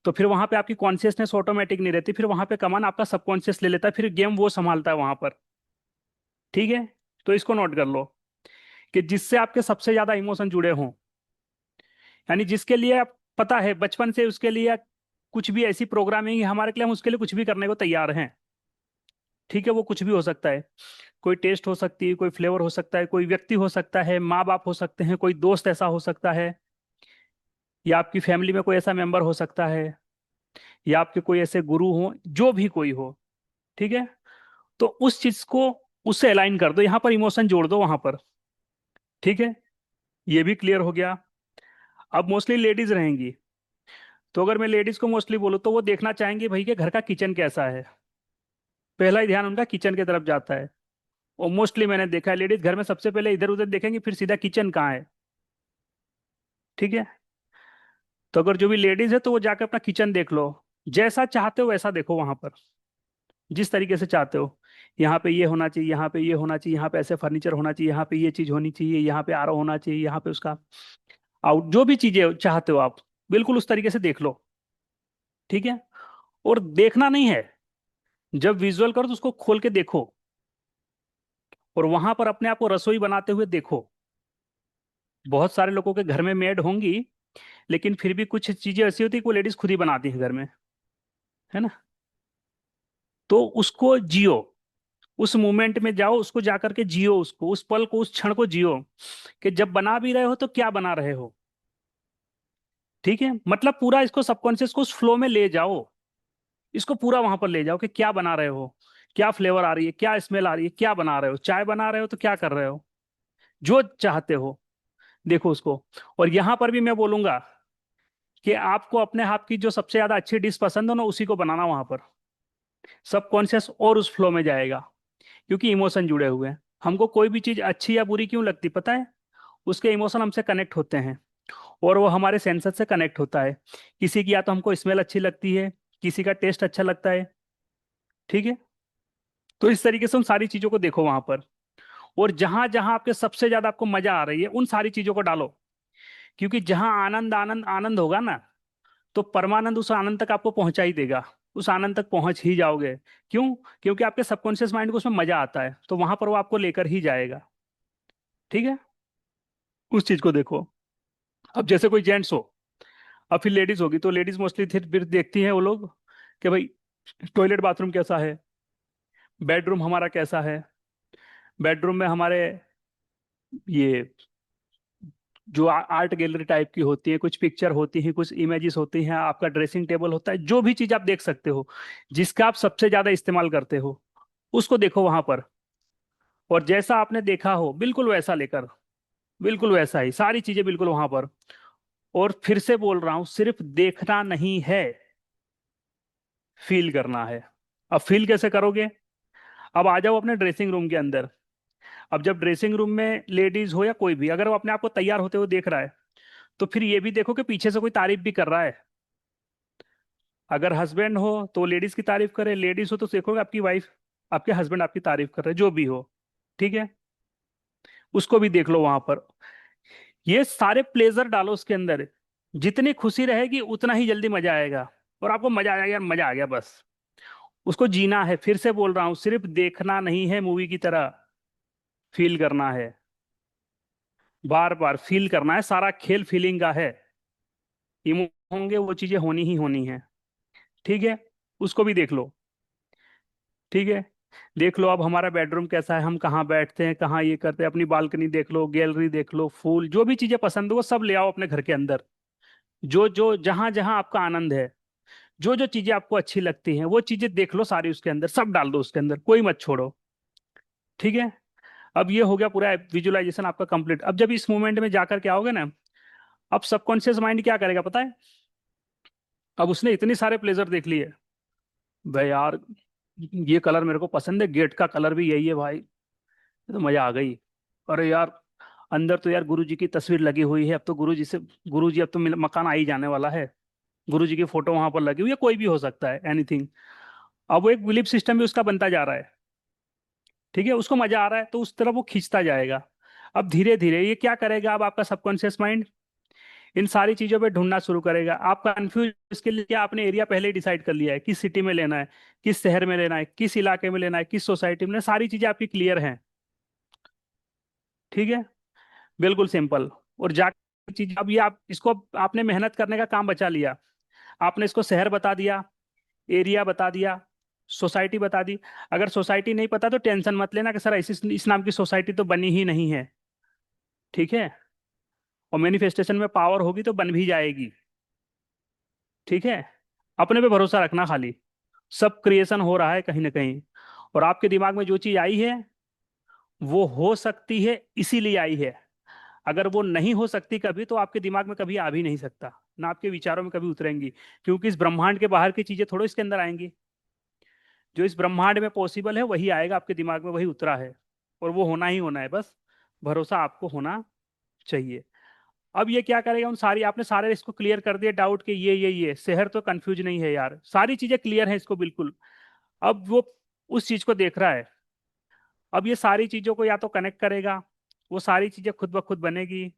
Speaker 1: तो फिर वहां पे आपकी कॉन्शियसनेस ऑटोमेटिक नहीं रहती, फिर वहां पे कमान आपका सबकॉन्शियस ले लेता है, फिर गेम वो संभालता है वहां पर। ठीक है, तो इसको नोट कर लो कि जिससे आपके सबसे ज्यादा इमोशन जुड़े हों, यानी जिसके लिए आप, पता है बचपन से उसके लिए कुछ भी ऐसी प्रोग्रामिंग है हमारे के लिए, हम उसके लिए कुछ भी करने को तैयार हैं। ठीक है, वो कुछ भी हो सकता है, कोई टेस्ट हो सकती है, कोई फ्लेवर हो सकता है, कोई व्यक्ति हो सकता है, माँ बाप हो सकते हैं, कोई दोस्त ऐसा हो सकता है, या आपकी फैमिली में कोई ऐसा मेंबर हो सकता है, या आपके कोई ऐसे गुरु हो, जो भी कोई हो। ठीक है, तो उस चीज को उससे अलाइन कर दो, यहां पर इमोशन जोड़ दो वहां पर। ठीक है, ये भी क्लियर हो गया। अब मोस्टली लेडीज रहेंगी, तो अगर मैं लेडीज को मोस्टली बोलूँ तो वो देखना चाहेंगे भाई कि घर का किचन कैसा है। पहला ही ध्यान उनका किचन की तरफ जाता है। और मोस्टली मैंने देखा है लेडीज घर में सबसे पहले इधर उधर देखेंगे, फिर सीधा किचन कहाँ है। ठीक है, तो अगर जो भी लेडीज है तो वो जाकर अपना किचन देख लो, जैसा चाहते हो वैसा देखो वहां पर, जिस तरीके से चाहते हो। यहाँ पे ये होना चाहिए, यहाँ पे ये होना चाहिए, यहाँ पे ऐसे फर्नीचर होना चाहिए, यहाँ पे ये चीज होनी चाहिए, यहाँ पे आरओ होना चाहिए, यहाँ पे उसका आउट, जो भी चीजें चाहते हो आप, बिल्कुल उस तरीके से देख लो। ठीक है, और देखना नहीं है, जब विजुअल करो तो उसको खोल के देखो, और वहां पर अपने आप को रसोई बनाते हुए देखो। बहुत सारे लोगों के घर में मेड होंगी, लेकिन फिर भी कुछ चीजें ऐसी होती है कि वो लेडीज खुद ही बनाती है घर में, है ना। तो उसको जियो, उस मोमेंट में जाओ, उसको जाकर के जियो, उसको, उस पल को, उस क्षण को जियो, कि जब बना भी रहे हो तो क्या बना रहे हो। ठीक है, मतलब पूरा इसको सबकॉन्शियस को उस फ्लो में ले जाओ, इसको पूरा वहां पर ले जाओ कि क्या बना रहे हो, क्या फ्लेवर आ रही है, क्या स्मेल आ रही है, क्या बना रहे हो, चाय बना रहे हो तो क्या कर रहे हो, जो चाहते हो देखो उसको। और यहां पर भी मैं बोलूंगा कि आपको अपने हाथ की जो सबसे ज्यादा अच्छी डिश पसंद हो ना, उसी को बनाना वहां पर। सबकॉन्शियस और उस फ्लो में जाएगा, क्योंकि इमोशन जुड़े हुए हैं। हमको कोई भी चीज अच्छी या बुरी क्यों लगती पता है, उसके इमोशन हमसे कनेक्ट होते हैं, और वो हमारे सेंसर से कनेक्ट होता है। किसी की या तो हमको स्मेल अच्छी लगती है, किसी का टेस्ट अच्छा लगता है। ठीक है, तो इस तरीके से उन सारी चीजों को देखो वहां पर, और जहां जहां आपके सबसे ज्यादा आपको मजा आ रही है उन सारी चीजों को डालो। क्योंकि जहां आनंद आनंद आनंद होगा ना, तो परमानंद उस आनंद तक आपको पहुंचा ही देगा, उस आनंद तक पहुंच ही जाओगे। क्यों? क्योंकि आपके सबकॉन्शियस माइंड को उसमें मजा आता है, तो वहां पर वो आपको लेकर ही जाएगा। ठीक है, उस चीज को देखो। अब जैसे कोई जेंट्स हो, अब फिर लेडीज होगी, तो लेडीज मोस्टली फिर देखती हैं वो लोग कि भाई टॉयलेट बाथरूम कैसा है, बेडरूम हमारा कैसा है, बेडरूम में हमारे ये जो आर्ट गैलरी टाइप की होती है, कुछ पिक्चर होती है, कुछ इमेजेस होती हैं, आपका ड्रेसिंग टेबल होता है, जो भी चीज आप देख सकते हो, जिसका आप सबसे ज्यादा इस्तेमाल करते हो, उसको देखो वहां पर। और जैसा आपने देखा हो बिल्कुल वैसा लेकर, बिल्कुल वैसा ही सारी चीजें बिल्कुल वहां पर। और फिर से बोल रहा हूं, सिर्फ देखना नहीं है, फील करना है। अब फील कैसे करोगे? अब आ जाओ अपने ड्रेसिंग रूम के अंदर। अब जब ड्रेसिंग रूम में लेडीज हो या कोई भी, अगर वो अपने आप को तैयार होते हुए देख रहा है, तो फिर ये भी देखो कि पीछे से कोई तारीफ भी कर रहा है। अगर हस्बैंड हो तो लेडीज की तारीफ करे, लेडीज हो तो देखोगे आपकी वाइफ, आपके हस्बैंड आपकी तारीफ कर रहे हैं, जो भी हो। ठीक है, उसको भी देख लो वहां पर। ये सारे प्लेजर डालो उसके अंदर, जितनी खुशी रहेगी उतना ही जल्दी मजा आएगा, और आपको मजा आ जाएगा यार, मजा आ गया बस। उसको जीना है, फिर से बोल रहा हूँ, सिर्फ देखना नहीं है मूवी की तरह, फील करना है, बार बार फील करना है, सारा खेल फीलिंग का है। इमो होंगे, वो चीजें होनी ही होनी है। ठीक है, उसको भी देख लो। ठीक है, देख लो अब हमारा बेडरूम कैसा है, हम कहाँ बैठते हैं, कहाँ ये करते हैं, अपनी बालकनी देख लो, गैलरी देख लो, फूल, जो भी चीजें पसंद हो वो सब ले आओ अपने घर के अंदर। जो जो जहां जहां आपका आनंद है, जो जो चीजें आपको अच्छी लगती हैं वो चीजें देख लो सारी, उसके अंदर सब डाल दो, उसके अंदर कोई मत छोड़ो। ठीक है। अब ये हो गया पूरा विजुअलाइजेशन आपका कंप्लीट। अब जब इस मोमेंट में जाकर के आओगे ना, अब सबकॉन्शियस माइंड क्या करेगा पता है? अब उसने इतने सारे प्लेजर देख लिए, भाई यार ये कलर मेरे को पसंद है, गेट का कलर भी यही है भाई, ये तो मजा आ गई। अरे यार अंदर तो यार गुरु जी की तस्वीर लगी हुई है, अब तो गुरु जी से, गुरु जी अब तो मकान आ ही जाने वाला है, गुरु जी की फोटो वहां पर लगी हुई है, कोई भी हो सकता है, एनीथिंग। अब वो एक बिलीफ सिस्टम भी उसका बनता जा रहा है। ठीक है, उसको मजा आ रहा है तो उस तरफ वो खींचता जाएगा। अब धीरे धीरे ये क्या करेगा, अब आपका सबकॉन्शियस माइंड इन सारी चीजों पे ढूंढना शुरू करेगा। आप कंफ्यूज, इसके लिए क्या आपने एरिया पहले ही डिसाइड कर लिया है, किस सिटी में लेना है, किस शहर में लेना है, किस इलाके में लेना है, किस सोसाइटी में लेना है, सारी चीजें आपकी क्लियर हैं। ठीक है, बिल्कुल सिंपल। और जाकर चीज, अब ये आप इसको, आपने मेहनत करने का काम बचा लिया। आपने इसको शहर बता दिया, एरिया बता दिया, सोसाइटी बता दी। अगर सोसाइटी नहीं पता तो टेंशन मत लेना कि सर ऐसी इस नाम की सोसाइटी तो बनी ही नहीं है। ठीक है, और मैनिफेस्टेशन में पावर होगी तो बन भी जाएगी। ठीक है, अपने पे भरोसा रखना खाली, सब क्रिएशन हो रहा है कहीं ना कहीं। और आपके दिमाग में जो चीज आई है वो हो सकती है इसीलिए आई है। अगर वो नहीं हो सकती कभी, तो आपके दिमाग में कभी आ भी नहीं सकता, ना आपके विचारों में कभी उतरेंगी, क्योंकि इस ब्रह्मांड के बाहर की चीजें थोड़ो इसके अंदर आएंगी। जो इस ब्रह्मांड में पॉसिबल है वही आएगा आपके दिमाग में, वही उतरा है। और वो होना ही होना है, बस भरोसा आपको होना चाहिए। अब ये क्या करेगा, उन सारी, आपने सारे इसको क्लियर कर दिया डाउट के, ये शहर तो कंफ्यूज नहीं है यार, सारी चीजें क्लियर है इसको बिल्कुल। अब वो उस चीज को देख रहा है। अब ये सारी चीजों को या तो कनेक्ट करेगा, वो सारी चीजें खुद ब खुद बनेगी।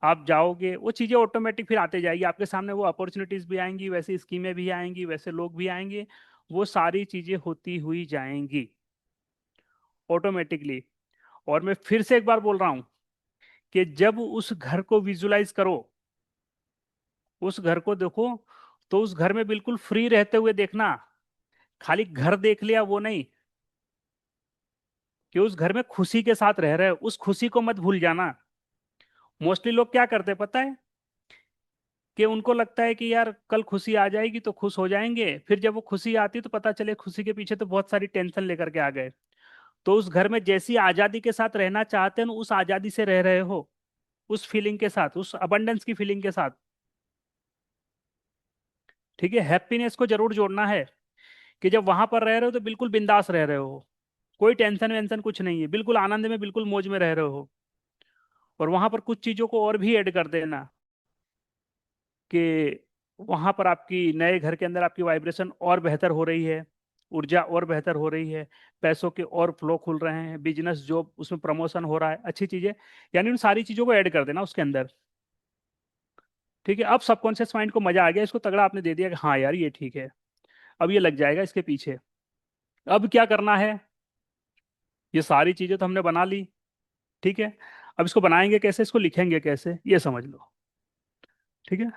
Speaker 1: आप जाओगे, वो चीजें ऑटोमेटिक फिर आते जाएगी आपके सामने, वो अपॉर्चुनिटीज भी आएंगी, वैसी स्कीमें भी आएंगी, वैसे लोग भी आएंगे, वो सारी चीजें होती हुई जाएंगी ऑटोमेटिकली। और मैं फिर से एक बार बोल रहा हूं कि जब उस घर को विजुलाइज करो, उस घर को देखो, तो उस घर में बिल्कुल फ्री रहते हुए देखना। खाली घर देख लिया वो नहीं, कि उस घर में खुशी के साथ रह रहे हो, उस खुशी को मत भूल जाना। मोस्टली लोग क्या करते हैं पता है, कि उनको लगता है कि यार कल खुशी आ जाएगी तो खुश हो जाएंगे, फिर जब वो खुशी आती है तो पता चले खुशी के पीछे तो बहुत सारी टेंशन लेकर के आ गए। तो उस घर में जैसी आजादी के साथ रहना चाहते हैं ना, उस आजादी से रह रहे हो, उस फीलिंग के साथ, उस अबंडेंस की फीलिंग के साथ। ठीक है, हैप्पीनेस को जरूर जोड़ना है, कि जब वहां पर रह रहे हो तो बिल्कुल बिंदास रह रहे हो, कोई टेंशन वेंशन कुछ नहीं है, बिल्कुल आनंद में, बिल्कुल मौज में रह रहे हो। और वहां पर कुछ चीजों को और भी ऐड कर देना, कि वहां पर आपकी नए घर के अंदर आपकी वाइब्रेशन और बेहतर हो रही है, ऊर्जा और बेहतर हो रही है, पैसों के और फ्लो खुल रहे हैं, बिजनेस जॉब उसमें प्रमोशन हो रहा है, अच्छी चीजें। यानी उन सारी चीजों को ऐड कर देना उसके अंदर। ठीक है, अब सबकॉन्शियस माइंड को मजा आ गया, इसको तगड़ा आपने दे दिया कि हाँ यार ये ठीक है, अब ये लग जाएगा इसके पीछे। अब क्या करना है, ये सारी चीजें तो हमने बना ली। ठीक है, अब इसको बनाएंगे कैसे, इसको लिखेंगे कैसे, ये समझ लो। ठीक है,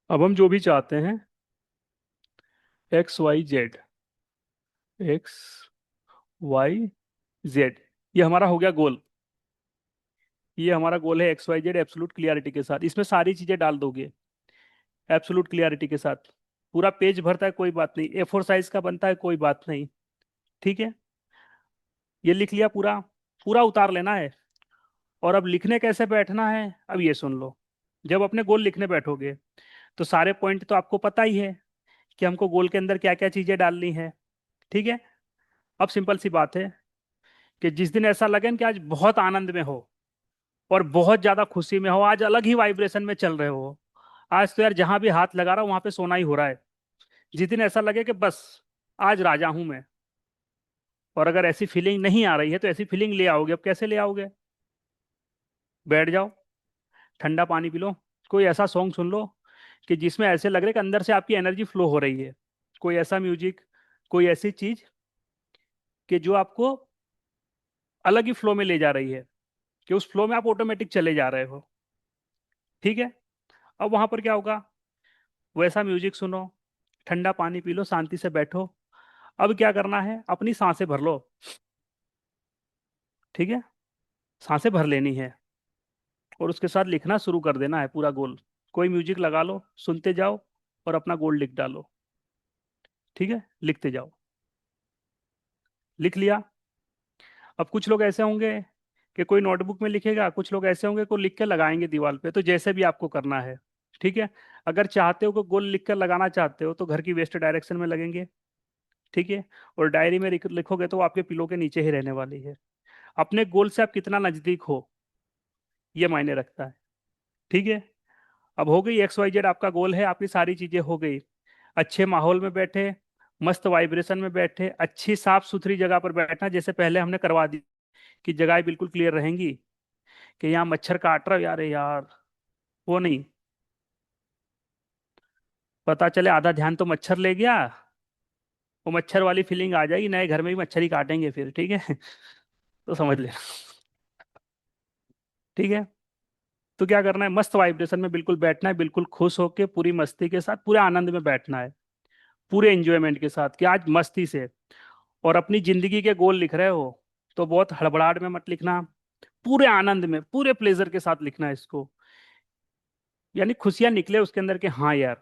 Speaker 1: अब हम जो भी चाहते हैं, XYZ, XYZ, ये हमारा हो गया गोल। ये हमारा गोल है XYZ, एब्सोलूट क्लियरिटी के साथ, इसमें सारी चीजें डाल दोगे एब्सोलूट क्लियरिटी के साथ। पूरा पेज भरता है कोई बात नहीं, A4 साइज का बनता है कोई बात नहीं। ठीक है, ये लिख लिया पूरा, पूरा उतार लेना है। और अब लिखने कैसे बैठना है, अब ये सुन लो। जब अपने गोल लिखने बैठोगे तो सारे पॉइंट तो आपको पता ही है, कि हमको गोल के अंदर क्या क्या चीजें डालनी है। ठीक है, अब सिंपल सी बात है, कि जिस दिन ऐसा लगे ना कि आज बहुत आनंद में हो, और बहुत ज्यादा खुशी में हो, आज अलग ही वाइब्रेशन में चल रहे हो, आज तो यार जहां भी हाथ लगा रहा हूं वहां पे सोना ही हो रहा है, जिस दिन ऐसा लगे कि बस आज राजा हूं मैं। और अगर ऐसी फीलिंग नहीं आ रही है तो ऐसी फीलिंग ले आओगे, अब कैसे ले आओगे? बैठ जाओ, ठंडा पानी पी लो, कोई ऐसा सॉन्ग सुन लो कि जिसमें ऐसे लग रहा है कि अंदर से आपकी एनर्जी फ्लो हो रही है। कोई ऐसा म्यूजिक, कोई ऐसी चीज कि जो आपको अलग ही फ्लो में ले जा रही है, कि उस फ्लो में आप ऑटोमेटिक चले जा रहे हो। ठीक है। अब वहां पर क्या होगा, वैसा म्यूजिक सुनो, ठंडा पानी पी लो, शांति से बैठो। अब क्या करना है, अपनी सांसें भर लो। ठीक है, सांसें भर लेनी है, और उसके साथ लिखना शुरू कर देना है पूरा गोल। कोई म्यूजिक लगा लो, सुनते जाओ, और अपना गोल लिख डालो। ठीक है, लिखते जाओ। लिख लिया। अब कुछ लोग ऐसे होंगे कि कोई नोटबुक में लिखेगा, कुछ लोग ऐसे होंगे को लिख के लगाएंगे दीवार पे, तो जैसे भी आपको करना है। ठीक है। अगर चाहते हो कि गोल लिख कर लगाना चाहते हो तो घर की वेस्ट डायरेक्शन में लगेंगे। ठीक है। और डायरी में लिखोगे तो वो आपके पिलो के नीचे ही रहने वाली है। अपने गोल से आप कितना नजदीक हो, ये मायने रखता है। ठीक है। अब हो गई XYZ, आपका गोल है, आपकी सारी चीजें हो गई। अच्छे माहौल में बैठे, मस्त वाइब्रेशन में बैठे, अच्छी साफ सुथरी जगह पर बैठना, जैसे पहले हमने करवा दी कि जगह बिल्कुल क्लियर रहेंगी, कि यहाँ मच्छर काट रहा है यार, यार वो नहीं, पता चले आधा ध्यान तो मच्छर ले गया, वो मच्छर वाली फीलिंग आ जाएगी, नए घर में भी मच्छर ही काटेंगे फिर। ठीक है। तो समझ लेना। ठीक है। तो क्या करना है, मस्त वाइब्रेशन में बिल्कुल बैठना है, बिल्कुल खुश होके, पूरी मस्ती के साथ, पूरे आनंद में बैठना है, पूरे एंजॉयमेंट के साथ, कि आज मस्ती से। और अपनी जिंदगी के गोल लिख रहे हो तो बहुत हड़बड़ाहट में मत लिखना, पूरे आनंद में, पूरे प्लेजर के साथ लिखना है इसको, यानी खुशियां निकले उसके अंदर के, हाँ यार।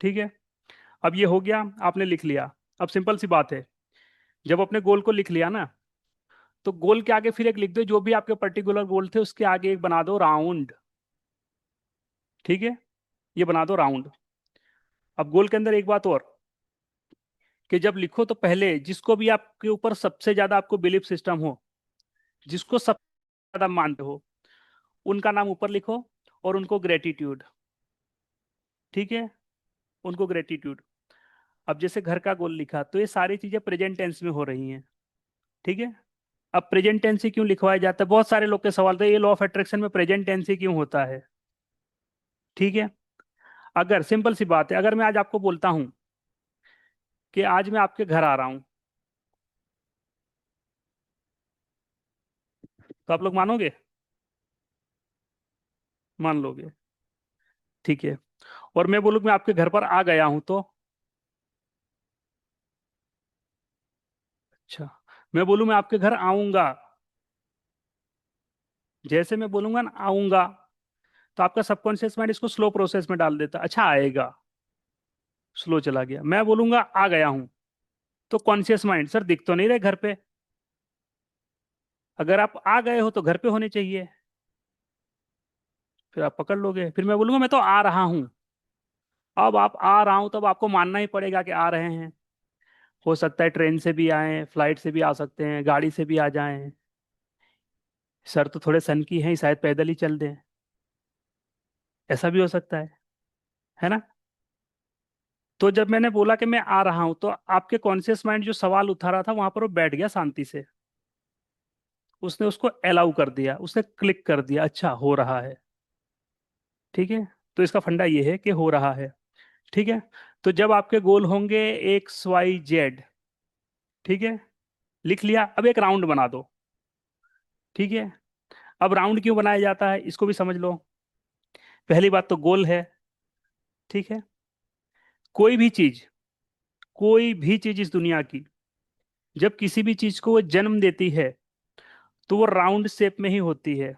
Speaker 1: ठीक है। अब ये हो गया, आपने लिख लिया। अब सिंपल सी बात है, जब अपने गोल को लिख लिया ना, तो गोल के आगे फिर एक लिख दो, जो भी आपके पर्टिकुलर गोल थे उसके आगे एक बना दो राउंड। ठीक है, ये बना दो राउंड। अब गोल के अंदर एक बात और, कि जब लिखो तो पहले जिसको भी आपके ऊपर सबसे ज्यादा आपको बिलीफ सिस्टम हो, जिसको सबसे ज्यादा मानते हो, उनका नाम ऊपर लिखो, और उनको ग्रेटिट्यूड। ठीक है, उनको ग्रेटिट्यूड। अब जैसे घर का गोल लिखा, तो ये सारी चीजें प्रेजेंट टेंस में हो रही हैं। ठीक है। अब प्रेजेंट टेंस ही क्यों लिखवाया जाता है, बहुत सारे लोग के सवाल थे, ये लॉ ऑफ अट्रैक्शन में प्रेजेंट टेंस ही क्यों होता है। ठीक है। अगर सिंपल सी बात है, अगर मैं आज आपको बोलता हूं कि आज मैं आपके घर आ रहा हूं, तो आप लोग मानोगे? मान लोगे। ठीक है। और मैं बोलूं मैं आपके घर पर आ गया हूं, तो अच्छा, मैं बोलूं मैं आपके घर आऊंगा, जैसे मैं बोलूंगा ना आऊंगा, तो आपका सबकॉन्शियस माइंड इसको स्लो प्रोसेस में डाल देता, अच्छा आएगा, स्लो चला गया। मैं बोलूंगा आ गया हूं, तो कॉन्शियस माइंड, सर दिख तो नहीं रहे घर पे, अगर आप आ गए हो तो घर पे होने चाहिए, फिर आप पकड़ लोगे। फिर मैं बोलूंगा मैं तो आ रहा हूं, अब आप आ रहा हूं, तब आपको मानना ही पड़ेगा कि आ रहे हैं। हो सकता है ट्रेन से भी आए, फ्लाइट से भी आ सकते हैं, गाड़ी से भी आ जाएं, सर तो थोड़े सन की हैं, शायद पैदल ही चल दें, ऐसा भी हो सकता है ना। तो जब मैंने बोला कि मैं आ रहा हूं, तो आपके कॉन्शियस माइंड जो सवाल उठा रहा था वहां पर वो बैठ गया शांति से, उसने उसको अलाउ कर दिया, उसने क्लिक कर दिया, अच्छा हो रहा है। ठीक है। तो इसका फंडा ये है कि हो रहा है। ठीक है। तो जब आपके गोल होंगे XYZ, ठीक है, लिख लिया, अब एक राउंड बना दो। ठीक है। अब राउंड क्यों बनाया जाता है इसको भी समझ लो। पहली बात तो गोल है। ठीक है। कोई भी चीज, कोई भी चीज इस दुनिया की, जब किसी भी चीज को वो जन्म देती है, तो वो राउंड शेप में ही होती है।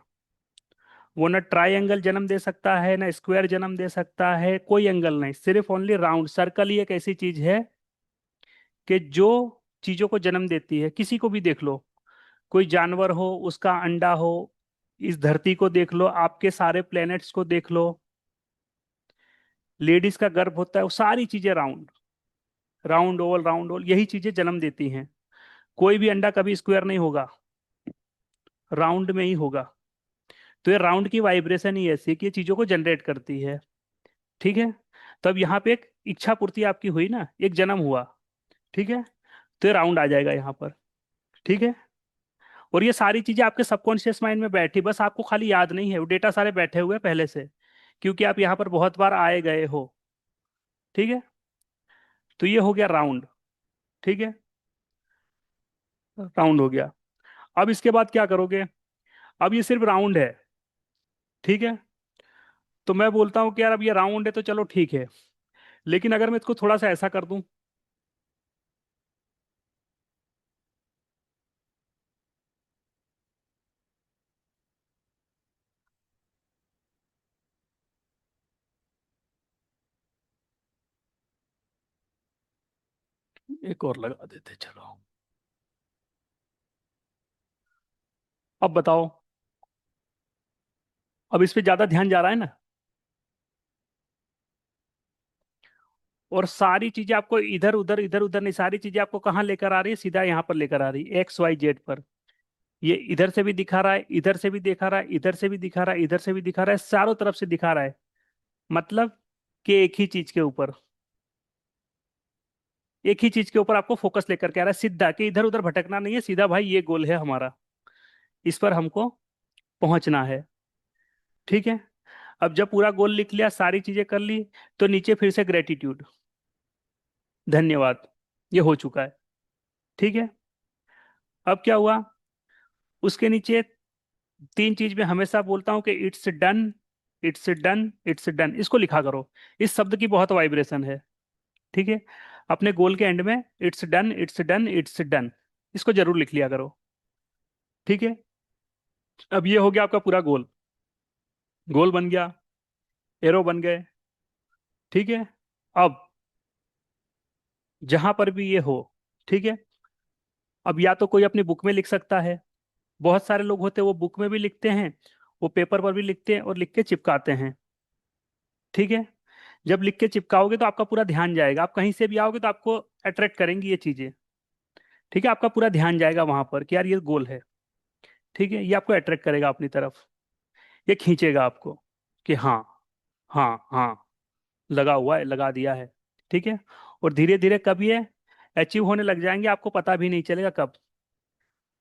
Speaker 1: वो ना ट्रायंगल जन्म दे सकता है, ना स्क्वायर जन्म दे सकता है, कोई एंगल नहीं, सिर्फ ओनली राउंड। सर्कल ही एक ऐसी चीज है कि जो चीजों को जन्म देती है। किसी को भी देख लो, कोई जानवर हो, उसका अंडा हो, इस धरती को देख लो, आपके सारे प्लैनेट्स को देख लो, लेडीज का गर्भ होता है, वो सारी चीजें राउंड, राउंड ओवल यही चीजें जन्म देती हैं। कोई भी अंडा कभी स्क्वायर नहीं होगा, राउंड में ही होगा। तो ये राउंड की वाइब्रेशन ही ऐसी है कि ये चीजों को जनरेट करती है। ठीक है। तो अब यहाँ पे एक इच्छा पूर्ति आपकी हुई ना, एक जन्म हुआ। ठीक है। तो ये राउंड आ जाएगा यहाँ पर। ठीक है। और ये सारी चीजें आपके सबकॉन्शियस माइंड में बैठी, बस आपको खाली याद नहीं है, वो डेटा सारे बैठे हुए हैं पहले से, क्योंकि आप यहाँ पर बहुत बार आए गए हो। ठीक है, तो ये हो गया राउंड। ठीक है, राउंड हो गया। अब इसके बाद क्या करोगे? अब ये सिर्फ राउंड है। ठीक है, तो मैं बोलता हूँ कि यार अब ये राउंड है तो चलो ठीक है, लेकिन अगर मैं इसको थोड़ा सा ऐसा कर दूं, एक और लगा देते चलो। अब बताओ, अब इस पे ज्यादा ध्यान जा रहा है ना? और सारी चीजें आपको इधर उधर नहीं, सारी चीजें आपको कहाँ लेकर आ रही है? सीधा यहाँ पर लेकर आ रही है, एक्स वाई जेड पर। ये इधर से भी दिखा रहा है, इधर से भी दिखा रहा है, इधर से भी दिखा रहा है, इधर से भी दिखा रहा है, चारों तरफ से दिखा रहा है। मतलब कि एक ही चीज के ऊपर, एक ही चीज के ऊपर आपको फोकस लेकर के आ रहा है सीधा, कि इधर उधर भटकना नहीं है, सीधा भाई ये गोल है हमारा, इस पर हमको पहुंचना है। ठीक है, अब जब पूरा गोल लिख लिया, सारी चीजें कर ली, तो नीचे फिर से ग्रेटिट्यूड, धन्यवाद, ये हो चुका है। ठीक है, अब क्या हुआ? उसके नीचे तीन चीज में हमेशा बोलता हूं कि it's done, it's done, it's done, इसको लिखा करो। इस शब्द की बहुत वाइब्रेशन है। ठीक है, अपने गोल के एंड में it's done, it's done, it's done, इसको जरूर लिख लिया करो। ठीक है, अब ये हो गया आपका पूरा गोल, गोल बन गया, एरो बन गए। ठीक है, अब जहां पर भी ये हो, ठीक है, अब या तो कोई अपनी बुक में लिख सकता है, बहुत सारे लोग होते हैं वो बुक में भी लिखते हैं, वो पेपर पर भी लिखते हैं और लिख के चिपकाते हैं। ठीक है, जब लिख के चिपकाओगे तो आपका पूरा ध्यान जाएगा, आप कहीं से भी आओगे तो आपको अट्रैक्ट करेंगी ये चीजें। ठीक है, आपका पूरा ध्यान जाएगा वहां पर कि यार ये गोल है। ठीक है, ये आपको अट्रैक्ट करेगा अपनी तरफ, ये खींचेगा आपको कि हाँ, हाँ, हाँ, लगा हुआ है, लगा दिया है। ठीक है, और धीरे धीरे कब ये अचीव होने लग जाएंगे आपको पता भी नहीं चलेगा कब।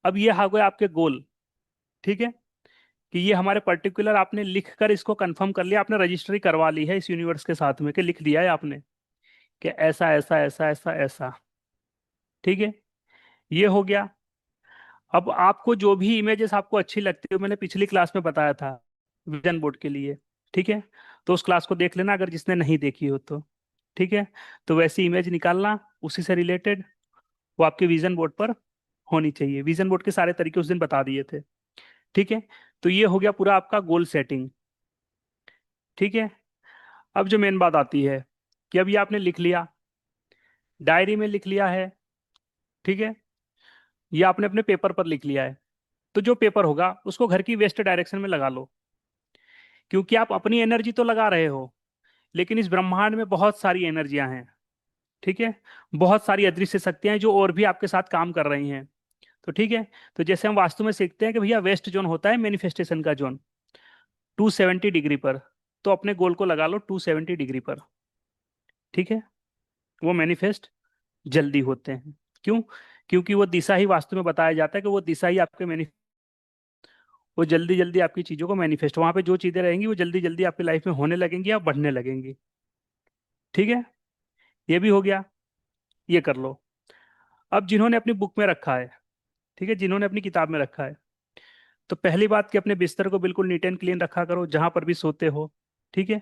Speaker 1: अब ये हो गए आपके गोल। ठीक है, कि ये हमारे पर्टिकुलर, आपने लिख कर इसको कंफर्म कर लिया, आपने रजिस्ट्री करवा ली है इस यूनिवर्स के साथ में, कि लिख दिया है आपने कि ऐसा ऐसा ऐसा ऐसा ऐसा। ठीक है, ये हो गया। अब आपको जो भी इमेजेस आपको अच्छी लगती है, मैंने पिछली क्लास में बताया था विजन बोर्ड के लिए। ठीक है, तो उस क्लास को देख लेना अगर जिसने नहीं देखी हो तो। ठीक है, तो वैसी इमेज निकालना उसी से रिलेटेड, वो आपके विजन बोर्ड पर होनी चाहिए। विजन बोर्ड के सारे तरीके उस दिन बता दिए थे। ठीक है, तो ये हो गया पूरा आपका गोल सेटिंग। ठीक है, अब जो मेन बात आती है कि अब ये आपने लिख लिया, डायरी में लिख लिया है। ठीक है, ये आपने अपने पेपर पर लिख लिया है, तो जो पेपर होगा उसको घर की वेस्ट डायरेक्शन में लगा लो, क्योंकि आप अपनी एनर्जी तो लगा रहे हो, लेकिन इस ब्रह्मांड में बहुत सारी एनर्जियां हैं। ठीक है, बहुत सारी अदृश्य शक्तियां हैं जो और भी आपके साथ काम कर रही हैं। तो ठीक है, तो जैसे हम वास्तु में सीखते हैं कि भैया वेस्ट जोन होता है मैनिफेस्टेशन का जोन, 270 डिग्री पर, तो अपने गोल को लगा लो 270 डिग्री पर। ठीक है, वो मैनिफेस्ट जल्दी होते हैं। क्यों? क्योंकि वो दिशा ही वास्तु में बताया जाता है कि वो दिशा ही आपके वो जल्दी जल्दी आपकी चीजों को मैनिफेस्ट, वहां पे जो चीजें रहेंगी वो जल्दी जल्दी आपकी लाइफ में होने लगेंगी या बढ़ने लगेंगी। ठीक है, ये भी हो गया, ये कर लो। अब जिन्होंने अपनी बुक में रखा है, ठीक है, जिन्होंने अपनी किताब में रखा है, तो पहली बात कि अपने बिस्तर को बिल्कुल नीट एंड क्लीन रखा करो जहां पर भी सोते हो। ठीक है,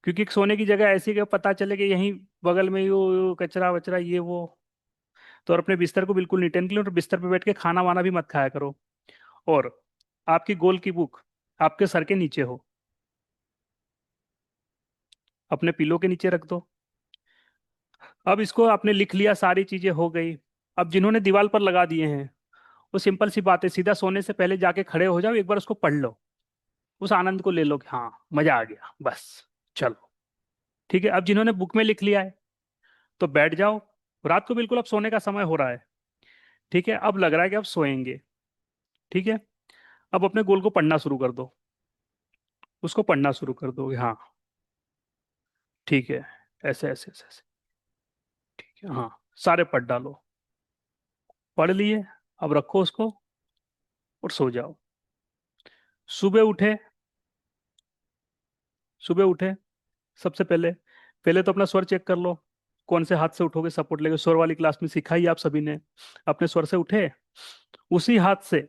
Speaker 1: क्योंकि सोने की जगह ऐसी कि पता चले कि यहीं बगल में यो कचरा वचरा ये वो, तो और अपने बिस्तर को बिल्कुल नीट एंड क्लीन, और बिस्तर पे बैठ के खाना वाना भी मत खाया करो। और आपकी गोल की बुक आपके सर के नीचे हो, अपने पिलो के नीचे रख दो। अब इसको आपने लिख लिया, सारी चीजें हो गई। अब जिन्होंने दीवार पर लगा दिए हैं, वो सिंपल सी बात है, सीधा सोने से पहले जाके खड़े हो जाओ, एक बार उसको पढ़ लो, उस आनंद को ले लो कि हाँ मजा आ गया बस, चलो। ठीक है, अब जिन्होंने बुक में लिख लिया है तो बैठ जाओ, रात को बिल्कुल अब सोने का समय हो रहा है। ठीक है, अब लग रहा है कि अब सोएंगे। ठीक है, अब अपने गोल को पढ़ना शुरू कर दो, उसको पढ़ना शुरू कर दो, हाँ ठीक है, ऐसे ऐसे ऐसे ऐसे। ठीक है, हाँ, सारे पढ़ डालो, पढ़ लिए, अब रखो उसको और सो जाओ। सुबह उठे, सुबह उठे, सबसे पहले पहले तो अपना स्वर चेक कर लो। कौन से हाथ से उठोगे सपोर्ट लेके, स्वर वाली क्लास में सिखाई है आप सभी ने। अपने स्वर से उठे, उसी हाथ से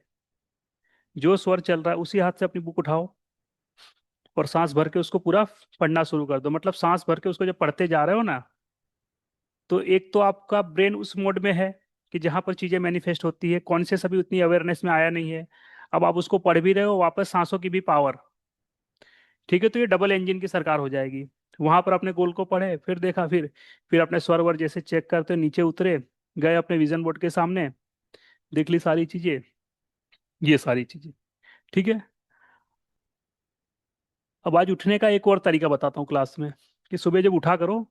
Speaker 1: जो स्वर चल रहा है उसी हाथ से अपनी बुक उठाओ और सांस भर के उसको पूरा पढ़ना शुरू कर दो। मतलब सांस भर के उसको जब पढ़ते जा रहे हो ना, तो एक तो आपका ब्रेन उस मोड में है कि जहां पर चीजें मैनिफेस्ट होती है, कॉन्शियस अभी उतनी अवेयरनेस में आया नहीं है। अब आप उसको पढ़ भी रहे हो, वापस सांसों की भी पावर। ठीक है, तो ये डबल इंजन की सरकार हो जाएगी। वहां पर अपने गोल को पढ़े, फिर देखा, फिर अपने स्वर वर जैसे चेक करते नीचे उतरे, गए अपने विजन बोर्ड के सामने, देख ली सारी चीजें, ये सारी चीजें। ठीक है। अब आज उठने का एक और तरीका बताता हूँ क्लास में, कि सुबह जब उठा करो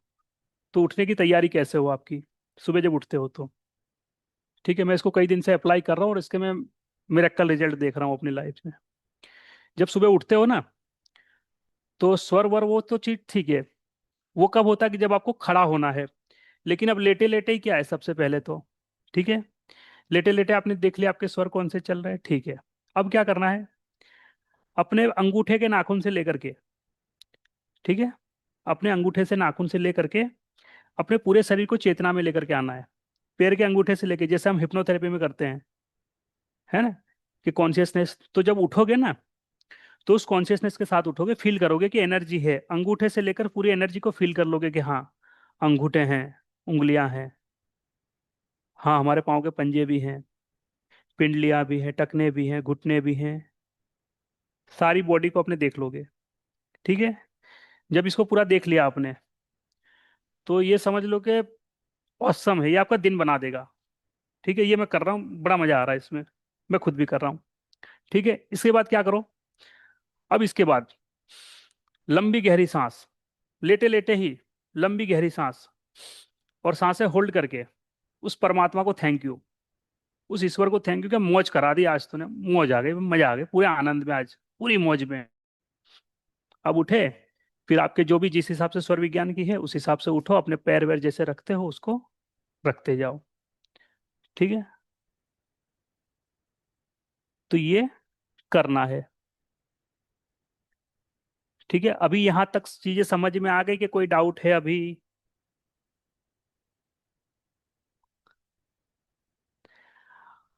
Speaker 1: तो उठने की तैयारी कैसे हो आपकी, सुबह जब उठते हो तो। ठीक है, मैं इसको कई दिन से अप्लाई कर रहा हूँ और इसके मैं मिरेक्कल रिजल्ट देख रहा हूँ अपनी लाइफ में। जब सुबह उठते हो ना, तो स्वर वर वो तो चीज ठीक है, वो कब होता है कि जब आपको खड़ा होना है। लेकिन अब लेटे लेटे ही क्या है सबसे पहले तो। ठीक है, लेटे लेटे आपने देख लिया आपके स्वर कौन से चल रहे हैं, ठीक है। अब क्या करना है, अपने अंगूठे के नाखून से लेकर के, ठीक है, अपने अंगूठे से नाखून से लेकर के अपने पूरे शरीर को चेतना में लेकर के आना है। पैर के अंगूठे से लेके, जैसे हम हिप्नोथेरेपी में करते हैं, है ना, कि कॉन्शियसनेस, तो जब उठोगे ना, तो उस कॉन्शियसनेस के साथ उठोगे, फील करोगे कि एनर्जी है, अंगूठे से लेकर पूरी एनर्जी को फील कर लोगे कि हाँ, अंगूठे हैं, उंगलियां हैं, हाँ हमारे पाँव के पंजे भी हैं, पिंडलियां भी हैं, टखने भी हैं, घुटने भी हैं, सारी बॉडी को अपने देख लोगे। ठीक है, जब इसको पूरा देख लिया आपने, तो ये समझ लो कि औसम है, ये आपका दिन बना देगा। ठीक है, ये मैं कर रहा हूँ, बड़ा मजा आ रहा है इसमें, मैं खुद भी कर रहा हूँ। ठीक है, इसके बाद क्या करो, अब इसके बाद लंबी गहरी सांस, लेटे लेटे ही लंबी गहरी सांस, और सांसें होल्ड करके उस परमात्मा को थैंक यू, उस ईश्वर को थैंक यू कि मौज करा दी आज तूने, मौज आ गई, मजा आ गई, पूरे आनंद में, आज पूरी मौज में। अब उठे, फिर आपके जो भी जिस हिसाब से स्वर विज्ञान की है उस हिसाब से उठो, अपने पैर वैर जैसे रखते हो उसको रखते जाओ। ठीक है, तो ये करना है। ठीक है, अभी यहां तक चीजें समझ में आ गई कि कोई डाउट है अभी?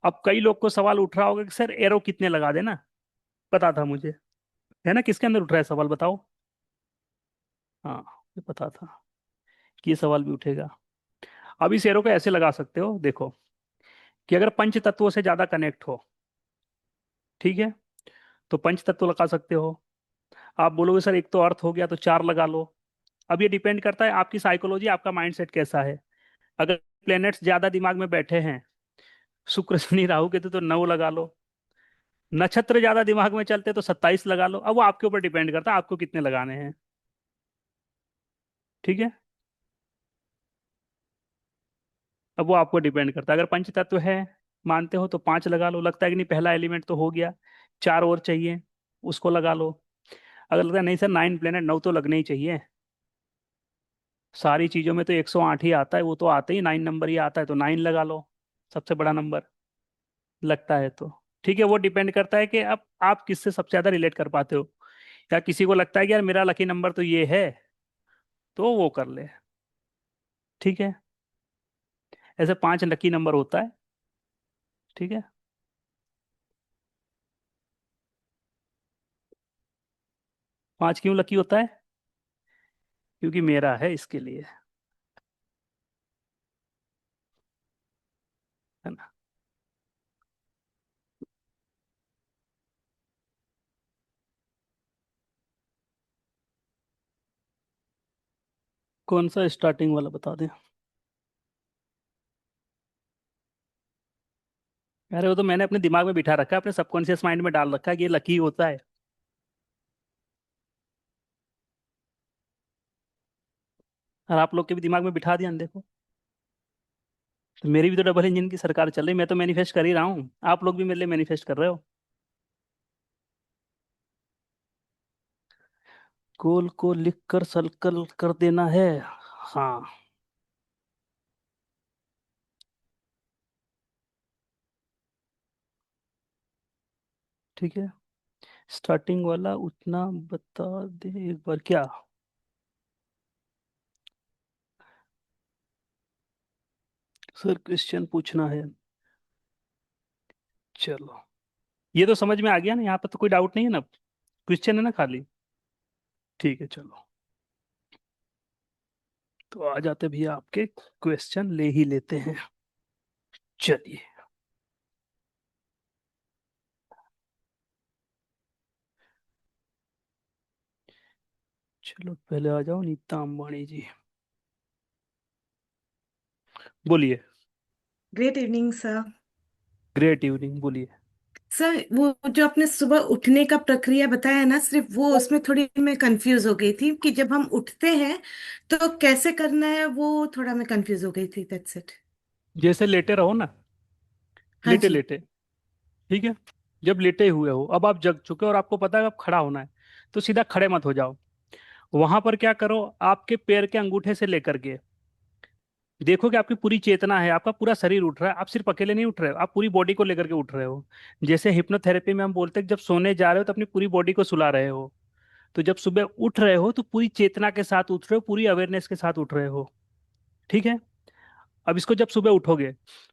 Speaker 1: अब कई लोग को सवाल उठ रहा होगा कि सर एरो कितने लगा देना, पता था मुझे, है ना, किसके अंदर उठ रहा है सवाल बताओ। हाँ, ये पता था कि ये सवाल भी उठेगा। अब इस एरो को ऐसे लगा सकते हो, देखो, कि अगर पंच तत्वों से ज्यादा कनेक्ट हो, ठीक है, तो पंच तत्व लगा सकते हो। आप बोलोगे सर एक तो अर्थ हो गया तो चार लगा लो। अब ये डिपेंड करता है आपकी साइकोलॉजी, आपका माइंडसेट कैसा है। अगर प्लैनेट्स ज्यादा दिमाग में बैठे हैं, शुक्र शनि राहु के, तो 9 लगा लो। नक्षत्र ज्यादा दिमाग में चलते तो 27 लगा लो। अब वो आपके ऊपर डिपेंड करता है आपको कितने लगाने हैं। ठीक है, अब वो आपको डिपेंड करता है। अगर पंच तत्व है मानते हो तो 5 लगा लो, लगता है कि नहीं पहला एलिमेंट तो हो गया, 4 और चाहिए, उसको लगा लो। अगर लगता है नहीं सर 9 प्लेनेट, 9 तो लगने ही चाहिए, सारी चीजों में तो 108 ही आता है, वो तो आते ही 9 नंबर ही आता है, तो 9 लगा लो, सबसे बड़ा नंबर लगता है तो। ठीक है, वो डिपेंड करता है कि अब आप किससे सबसे ज्यादा रिलेट कर पाते हो। या किसी को लगता है कि यार मेरा लकी नंबर तो ये है, तो वो कर ले। ठीक है, ऐसे 5 लकी नंबर होता है। ठीक है, 5 क्यों लकी होता है? क्योंकि मेरा है इसके लिए, है ना। कौन सा स्टार्टिंग वाला बता दें? अरे वो तो मैंने अपने दिमाग में बिठा रखा है, अपने सबकॉन्शियस माइंड में डाल रखा है कि ये लकी होता है। और आप लोग के भी दिमाग में बिठा दिया ना, देखो। तो मेरी भी तो डबल इंजन की सरकार चल रही, मैं तो मैनिफेस्ट कर ही रहा हूँ, आप लोग भी मेरे लिए मैनिफेस्ट कर रहे हो। गोल को लिख कर सर्कल कर देना है। हाँ, ठीक है, स्टार्टिंग वाला उतना बता दे एक बार क्या। सर क्वेश्चन पूछना है। चलो, ये तो समझ में आ गया ना, यहाँ पर तो कोई डाउट नहीं है ना, क्वेश्चन है ना खाली। ठीक है चलो, तो आ जाते भैया आपके क्वेश्चन ले ही लेते हैं। चलिए, चलो पहले आ जाओ नीता अंबानी जी, बोलिए।
Speaker 2: Great evening sir.
Speaker 1: Great evening, बोलिए।
Speaker 2: सर वो जो आपने सुबह उठने का प्रक्रिया बताया ना, सिर्फ वो उसमें थोड़ी मैं कंफ्यूज हो गई थी कि जब हम उठते हैं तो कैसे करना है, वो थोड़ा मैं कंफ्यूज हो गई थी, दैट्स इट।
Speaker 1: जैसे लेटे रहो ना,
Speaker 2: हाँ
Speaker 1: लेटे
Speaker 2: जी।
Speaker 1: लेटे, ठीक है। जब लेटे हुए हो, अब आप जग चुके हो और आपको पता है अब खड़ा होना है, तो सीधा खड़े मत हो जाओ। वहां पर क्या करो, आपके पैर के अंगूठे से लेकर के देखो कि आपकी पूरी चेतना है, आपका पूरा शरीर उठ रहा है, आप सिर्फ अकेले नहीं उठ रहे हो, आप पूरी बॉडी को लेकर के उठ रहे हो। जैसे हिप्नोथेरेपी में हम बोलते हैं कि जब सोने जा रहे हो तो अपनी पूरी बॉडी को सुला रहे हो, तो जब सुबह उठ रहे हो तो पूरी चेतना के साथ उठ रहे हो, पूरी अवेयरनेस के साथ उठ रहे हो। ठीक है। अब इसको जब सुबह उठोगे,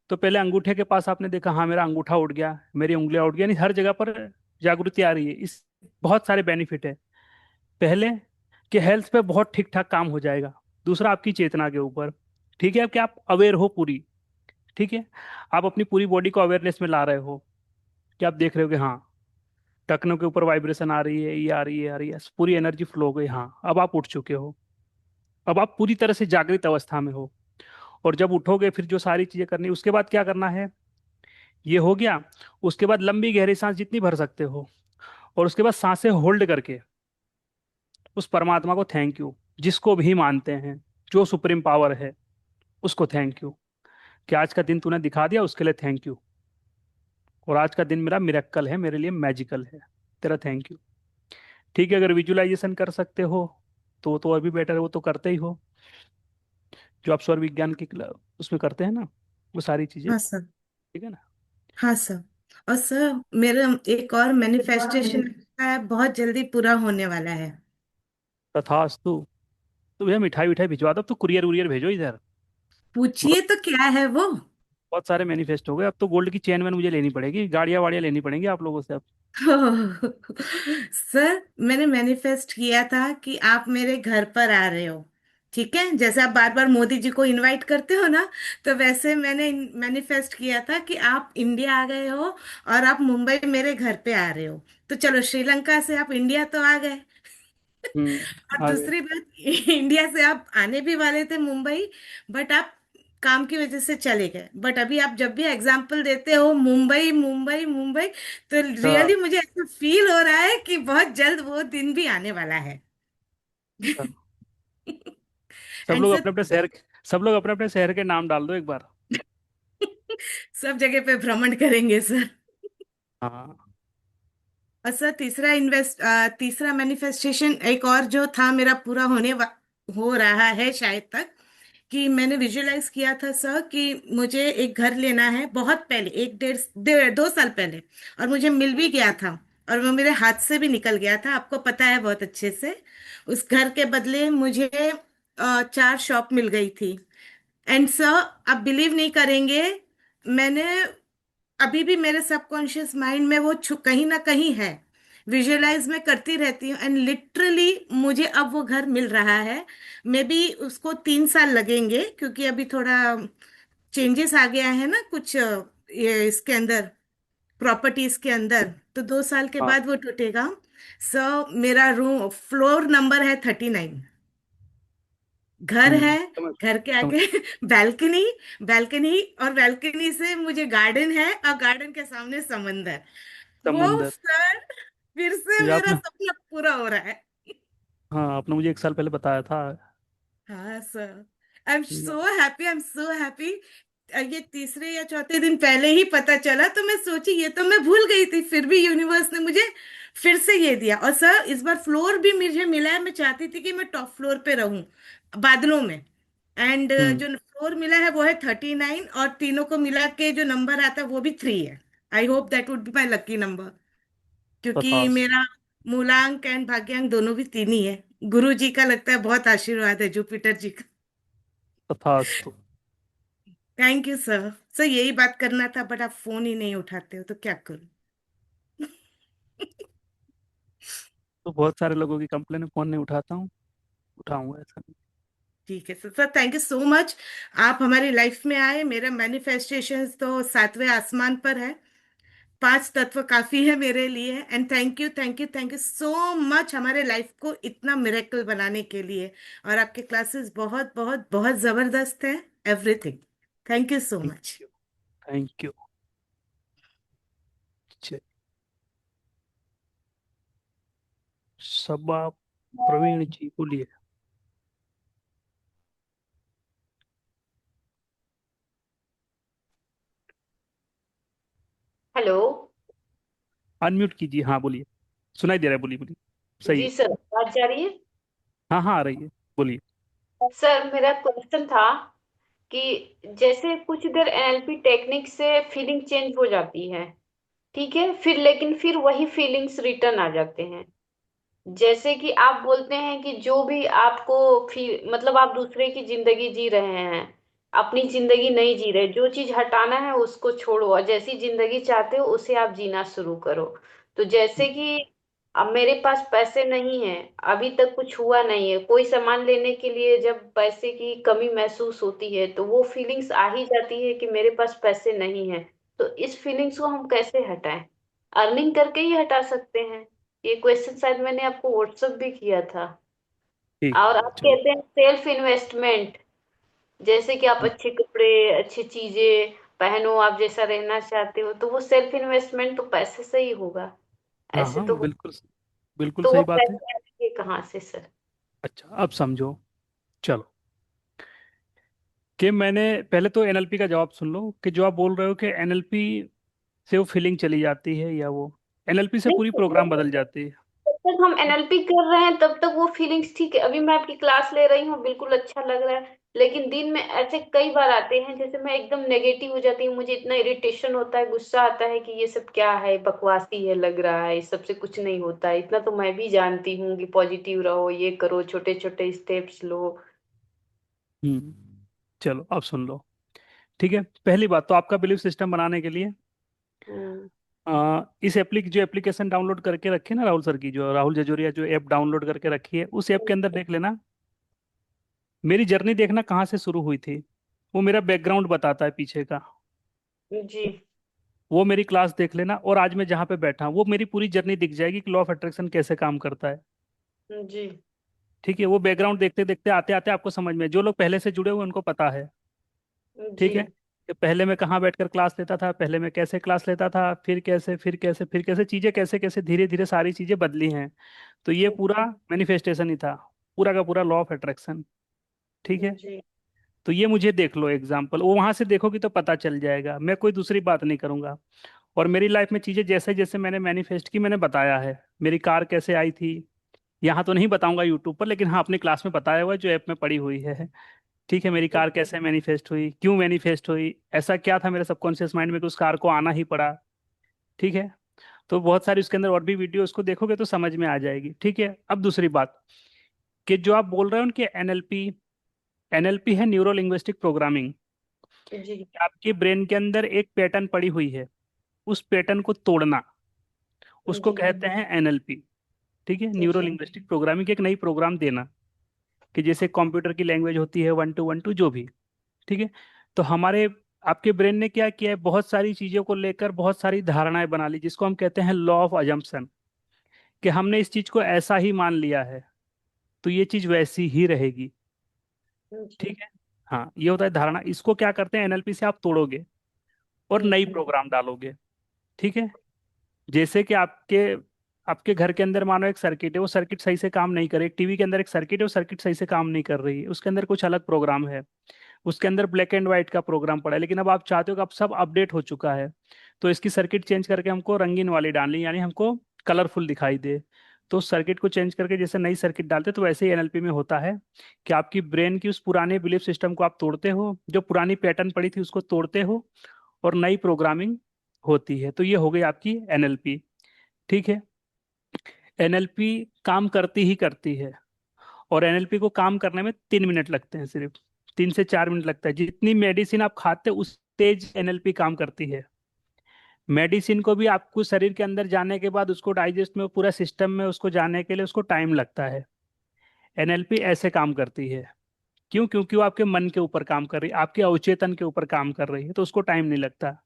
Speaker 1: तो पहले अंगूठे के पास आपने देखा, हाँ मेरा अंगूठा उठ गया, मेरी उंगलियां उठ गई, यानी हर जगह पर जागृति आ रही है। इस बहुत सारे बेनिफिट है। पहले कि हेल्थ पे बहुत ठीक ठाक काम हो जाएगा। दूसरा, आपकी चेतना के ऊपर, ठीक है, कि आप अवेयर हो पूरी। ठीक है। आप अपनी पूरी बॉडी को अवेयरनेस में ला रहे हो, कि आप देख रहे हो कि हाँ, टखनों के ऊपर वाइब्रेशन आ रही है, ये आ रही है, आ रही है, पूरी एनर्जी फ्लो हो गई, हाँ अब आप उठ चुके हो। अब आप पूरी तरह से जागृत अवस्था में हो। और जब उठोगे फिर जो सारी चीजें करनी, उसके बाद क्या करना है, ये हो गया। उसके बाद लंबी गहरी सांस जितनी भर सकते हो, और उसके बाद सांसें होल्ड करके उस परमात्मा को थैंक यू, जिसको भी मानते हैं, जो सुप्रीम पावर है, उसको थैंक यू, कि आज का दिन तूने दिखा दिया, उसके लिए थैंक यू। और आज का दिन मेरा मिरेक्कल है, मेरे लिए मैजिकल है, तेरा थैंक यू। ठीक है, अगर विजुअलाइजेशन कर सकते हो तो और भी बेटर है, वो तो करते ही हो, जो आप स्वर विज्ञान की उसमें करते हैं ना, वो सारी चीजें।
Speaker 2: हाँ सर।
Speaker 1: ठीक है ना।
Speaker 2: हाँ सर। और सर मेरा एक और मैनिफेस्टेशन है, बहुत जल्दी पूरा होने वाला है।
Speaker 1: तथास्तु। तो भैया मिठाई विठाई भिजवा दो, अब तो कुरियर उरियर भेजो इधर। बहुत
Speaker 2: पूछिए तो क्या है वो।
Speaker 1: बहुत सारे मैनिफेस्ट हो गए, अब तो गोल्ड की चेन वैन मुझे लेनी पड़ेगी, गाड़ियां वाड़ियां लेनी पड़ेंगी आप लोगों से अब।
Speaker 2: सर मैंने मैनिफेस्ट किया था कि आप मेरे घर पर आ रहे हो। ठीक है, जैसे आप बार बार मोदी जी को इनवाइट करते हो ना, तो वैसे मैंने मैनिफेस्ट किया था कि आप इंडिया आ गए हो और आप मुंबई मेरे घर पे आ रहे हो। तो चलो, श्रीलंका से आप इंडिया तो आ गए। और
Speaker 1: आगे।
Speaker 2: दूसरी बात, इंडिया से आप आने भी वाले थे मुंबई, बट आप काम की वजह से चले गए। बट अभी आप जब भी एग्जाम्पल देते हो मुंबई मुंबई मुंबई, तो
Speaker 1: अच्छा।
Speaker 2: रियली मुझे ऐसा फील हो रहा है कि बहुत जल्द वो दिन भी आने वाला है।
Speaker 1: अच्छा। सब
Speaker 2: एंड
Speaker 1: लोग
Speaker 2: सर,
Speaker 1: अपने अपने शहर, सब लोग अपने अपने शहर के नाम डाल दो एक बार।
Speaker 2: सब जगह पे भ्रमण करेंगे सर।
Speaker 1: हाँ।
Speaker 2: और सर तीसरा मैनिफेस्टेशन एक और जो था मेरा पूरा हो रहा है शायद तक, कि मैंने विजुअलाइज किया था सर कि मुझे एक घर लेना है बहुत पहले, एक 2 साल पहले। और मुझे मिल भी गया था, और वो मेरे हाथ से भी निकल गया था, आपको पता है बहुत अच्छे से। उस घर के बदले मुझे 4 शॉप मिल गई थी। एंड सर, आप बिलीव नहीं करेंगे, मैंने अभी भी मेरे सबकॉन्शियस माइंड में वो कहीं ना कहीं है। विजुअलाइज मैं करती रहती हूँ, एंड लिटरली मुझे अब वो घर मिल रहा है। मे बी उसको 3 साल लगेंगे, क्योंकि अभी थोड़ा चेंजेस आ गया है ना कुछ ये इसके अंदर, प्रॉपर्टीज के अंदर। तो 2 साल के
Speaker 1: हाँ।
Speaker 2: बाद वो टूटेगा। सो मेरा रूम फ्लोर नंबर है 39। घर है,
Speaker 1: समझ
Speaker 2: घर के
Speaker 1: समझ।
Speaker 2: आगे बैल्कनी, बैल्कनी, और बैल्कनी से मुझे गार्डन है, और गार्डन के सामने समंदर। वो
Speaker 1: समंदर।
Speaker 2: सर, फिर से
Speaker 1: ये
Speaker 2: मेरा
Speaker 1: आपने,
Speaker 2: सपना पूरा हो रहा है।
Speaker 1: हाँ आपने मुझे एक साल पहले बताया था।
Speaker 2: हाँ सर, आई एम
Speaker 1: ये
Speaker 2: so happy, I am so happy. ये तीसरे या चौथे दिन पहले ही पता चला, तो मैं सोची ये तो मैं भूल गई थी, फिर भी यूनिवर्स ने मुझे फिर से ये दिया। और सर इस बार फ्लोर भी मुझे मिला है, मैं चाहती थी कि मैं टॉप फ्लोर पे रहूं, बादलों में। एंड
Speaker 1: हम्म।
Speaker 2: जो फ्लोर मिला है वो है 39, और तीनों को मिला के जो नंबर आता है वो भी 3 है। I hope that would be my lucky number. क्योंकि
Speaker 1: तथास्तु।
Speaker 2: मेरा मूलांक एंड भाग्यांक दोनों भी 3 ही है। गुरु जी का लगता है बहुत आशीर्वाद है, जुपिटर जी का।
Speaker 1: तथास्तु।
Speaker 2: Thank you sir. सर यही बात करना था, बट आप फोन ही नहीं उठाते हो, तो क्या करूं।
Speaker 1: तो बहुत सारे लोगों की कंप्लेन, फोन नहीं उठाता हूँ, उठाऊंगा ऐसा नहीं।
Speaker 2: ठीक है sir. Sir thank you so much. आप हमारी लाइफ में आए। मेरा मैनिफेस्टेशन तो 7वें आसमान पर है। 5 तत्व काफी है मेरे लिए। And thank you, thank you, thank you so much हमारे लाइफ को इतना मिरेकल बनाने के लिए। और आपके क्लासेस बहुत बहुत बहुत जबरदस्त है। Everything. Thank you so
Speaker 1: thank
Speaker 2: much.
Speaker 1: You. Thank you. सब आप, प्रवीण जी बोलिए।
Speaker 3: हेलो।
Speaker 1: अनम्यूट कीजिए, हाँ बोलिए। सुनाई दे रहा है, बोलिए बोलिए। सही
Speaker 3: जी
Speaker 1: है।
Speaker 3: सर, आवाज जा रही है?
Speaker 1: हाँ हाँ, आ रही है, बोलिए।
Speaker 3: सर मेरा क्वेश्चन था कि जैसे कुछ देर एनएलपी टेक्निक से फीलिंग चेंज हो जाती है, ठीक है, फिर लेकिन फिर वही फीलिंग्स रिटर्न आ जाते हैं। जैसे कि आप बोलते हैं कि जो भी आपको फील, मतलब आप दूसरे की जिंदगी जी रहे हैं, अपनी जिंदगी नहीं जी रहे, जो चीज हटाना है उसको छोड़ो और जैसी जिंदगी चाहते हो उसे आप जीना शुरू करो। तो जैसे कि अब मेरे पास पैसे नहीं है, अभी तक कुछ हुआ नहीं है, कोई सामान लेने के लिए जब पैसे की कमी महसूस होती है तो वो फीलिंग्स आ ही जाती है कि मेरे पास पैसे नहीं है। तो इस फीलिंग्स को हम कैसे हटाएं? अर्निंग करके ही हटा सकते हैं। ये क्वेश्चन शायद मैंने आपको व्हाट्सएप भी किया था।
Speaker 1: ठीक।
Speaker 3: और आप
Speaker 1: चलो।
Speaker 3: कहते हैं सेल्फ इन्वेस्टमेंट, जैसे कि आप अच्छे कपड़े, अच्छी चीजें पहनो, आप जैसा रहना चाहते हो, तो वो सेल्फ इन्वेस्टमेंट तो पैसे से ही होगा।
Speaker 1: हाँ
Speaker 3: ऐसे
Speaker 1: हाँ,
Speaker 3: तो
Speaker 1: बिल्कुल, बिल्कुल
Speaker 3: तो वो
Speaker 1: सही बात है।
Speaker 3: पैसे आएंगे कहाँ से सर?
Speaker 1: अच्छा, अब समझो। चलो, कि मैंने पहले तो एनएलपी का जवाब सुन लो, कि जो आप बोल रहे हो कि एनएलपी से वो फीलिंग चली जाती है, या वो एनएलपी से
Speaker 3: नहीं
Speaker 1: पूरी प्रोग्राम
Speaker 3: सर,
Speaker 1: बदल जाती है।
Speaker 3: जब तक हम एनएलपी कर रहे हैं तब तक वो फीलिंग्स ठीक है। अभी मैं आपकी क्लास ले रही हूँ, बिल्कुल अच्छा लग रहा है, लेकिन दिन में ऐसे कई बार आते हैं जैसे मैं एकदम नेगेटिव हो जाती हूँ, मुझे इतना इरिटेशन होता है, गुस्सा आता है कि ये सब क्या है, बकवासी है, लग रहा है, इस सब से कुछ नहीं होता है। इतना तो मैं भी जानती हूँ कि पॉजिटिव रहो, ये करो, छोटे छोटे स्टेप्स लो।
Speaker 1: हम्म। चलो, अब सुन लो। ठीक है, पहली बात तो आपका बिलीफ सिस्टम बनाने के लिए
Speaker 3: हम्म।
Speaker 1: इस जो एप्लीकेशन डाउनलोड करके रखी है ना राहुल सर की, जो राहुल जजोरिया जो ऐप डाउनलोड करके रखी है, उस ऐप के अंदर देख लेना। मेरी जर्नी देखना कहाँ से शुरू हुई थी। वो मेरा बैकग्राउंड बताता है पीछे का।
Speaker 3: जी।
Speaker 1: वो मेरी क्लास देख लेना, और आज मैं जहाँ पे बैठा हूँ वो मेरी पूरी जर्नी दिख जाएगी कि लॉ ऑफ अट्रैक्शन कैसे काम करता है।
Speaker 3: जी।
Speaker 1: ठीक है, वो बैकग्राउंड देखते देखते आते आते आपको समझ में, जो लोग पहले से जुड़े हुए उनको पता है।
Speaker 3: जी।
Speaker 1: ठीक है, कि पहले मैं कहाँ बैठकर क्लास लेता था, पहले मैं कैसे क्लास लेता था, फिर कैसे, फिर कैसे, फिर कैसे, चीजें कैसे कैसे धीरे धीरे सारी चीजें बदली हैं। तो ये पूरा मैनिफेस्टेशन ही था, पूरा का पूरा लॉ ऑफ अट्रैक्शन। ठीक है।
Speaker 3: जी।
Speaker 1: तो ये मुझे देख लो एग्जाम्पल, वो वहां से देखोगी तो पता चल जाएगा, मैं कोई दूसरी बात नहीं करूंगा। और मेरी लाइफ में चीजें जैसे जैसे मैंने मैनिफेस्ट की, मैंने बताया है। मेरी कार कैसे आई थी, यहाँ तो नहीं बताऊंगा यूट्यूब पर, लेकिन हाँ अपनी क्लास में बताया हुआ है, जो ऐप में पड़ी हुई है। ठीक है, मेरी कार कैसे मैनिफेस्ट हुई, क्यों मैनिफेस्ट हुई, ऐसा क्या था मेरे सबकॉन्शियस माइंड में कि उस कार को आना ही पड़ा। ठीक है। तो बहुत सारी उसके अंदर और भी वीडियो, उसको देखोगे तो समझ में आ जाएगी। ठीक है, अब दूसरी बात, कि जो आप बोल रहे हो उनके एनएलपी, एनएलपी है न्यूरो लिंग्विस्टिक प्रोग्रामिंग।
Speaker 3: जी।
Speaker 1: आपके ब्रेन के अंदर एक पैटर्न पड़ी हुई है, उस पैटर्न को तोड़ना, उसको
Speaker 3: जी।
Speaker 1: कहते हैं एनएलपी। ठीक है, न्यूरो
Speaker 3: जी।
Speaker 1: लिंग्विस्टिक प्रोग्रामिंग, एक नई प्रोग्राम देना, कि जैसे कंप्यूटर की लैंग्वेज होती है 1 to 1 2 जो भी। ठीक है। तो हमारे, आपके ब्रेन ने क्या किया है, बहुत सारी चीजों को लेकर बहुत सारी धारणाएं बना ली, जिसको हम कहते हैं लॉ ऑफ अजम्पशन, कि हमने इस चीज को ऐसा ही मान लिया है, तो ये चीज वैसी ही रहेगी।
Speaker 3: जी।
Speaker 1: ठीक है। हाँ, ये होता है धारणा। इसको क्या करते हैं, एनएलपी से आप तोड़ोगे और नई
Speaker 3: जी।
Speaker 1: प्रोग्राम डालोगे। ठीक है। जैसे कि आपके आपके घर के अंदर मानो एक सर्किट है, वो सर्किट सही से काम नहीं करे, टीवी के अंदर एक सर्किट है, वो सर्किट सही से काम नहीं कर रही है, उसके अंदर कुछ अलग प्रोग्राम है, उसके अंदर ब्लैक एंड व्हाइट का प्रोग्राम पड़ा है, लेकिन अब आप चाहते हो कि अब सब अपडेट हो चुका है, तो इसकी सर्किट चेंज करके हमको रंगीन वाली डालनी, यानी हमको कलरफुल दिखाई दे। तो सर्किट को चेंज करके जैसे नई सर्किट डालते, तो वैसे ही एनएलपी में होता है, कि आपकी ब्रेन की उस पुराने बिलीफ सिस्टम को आप तोड़ते हो, जो पुरानी पैटर्न पड़ी थी उसको तोड़ते हो, और नई प्रोग्रामिंग होती है। तो ये हो गई आपकी एनएलपी। ठीक है। एनएलपी काम करती ही करती है, और एनएलपी को काम करने में 3 मिनट लगते हैं, सिर्फ 3 से 4 मिनट लगता है। जितनी मेडिसिन आप खाते हो उस तेज एनएलपी काम करती है। मेडिसिन को भी आपको शरीर के अंदर जाने के बाद उसको डाइजेस्ट में, पूरा सिस्टम में उसको जाने के लिए उसको टाइम लगता है। एनएलपी ऐसे काम करती है। क्यों? क्योंकि वो आपके मन के ऊपर काम कर रही है, आपके अवचेतन के ऊपर काम कर रही है, तो उसको टाइम नहीं लगता।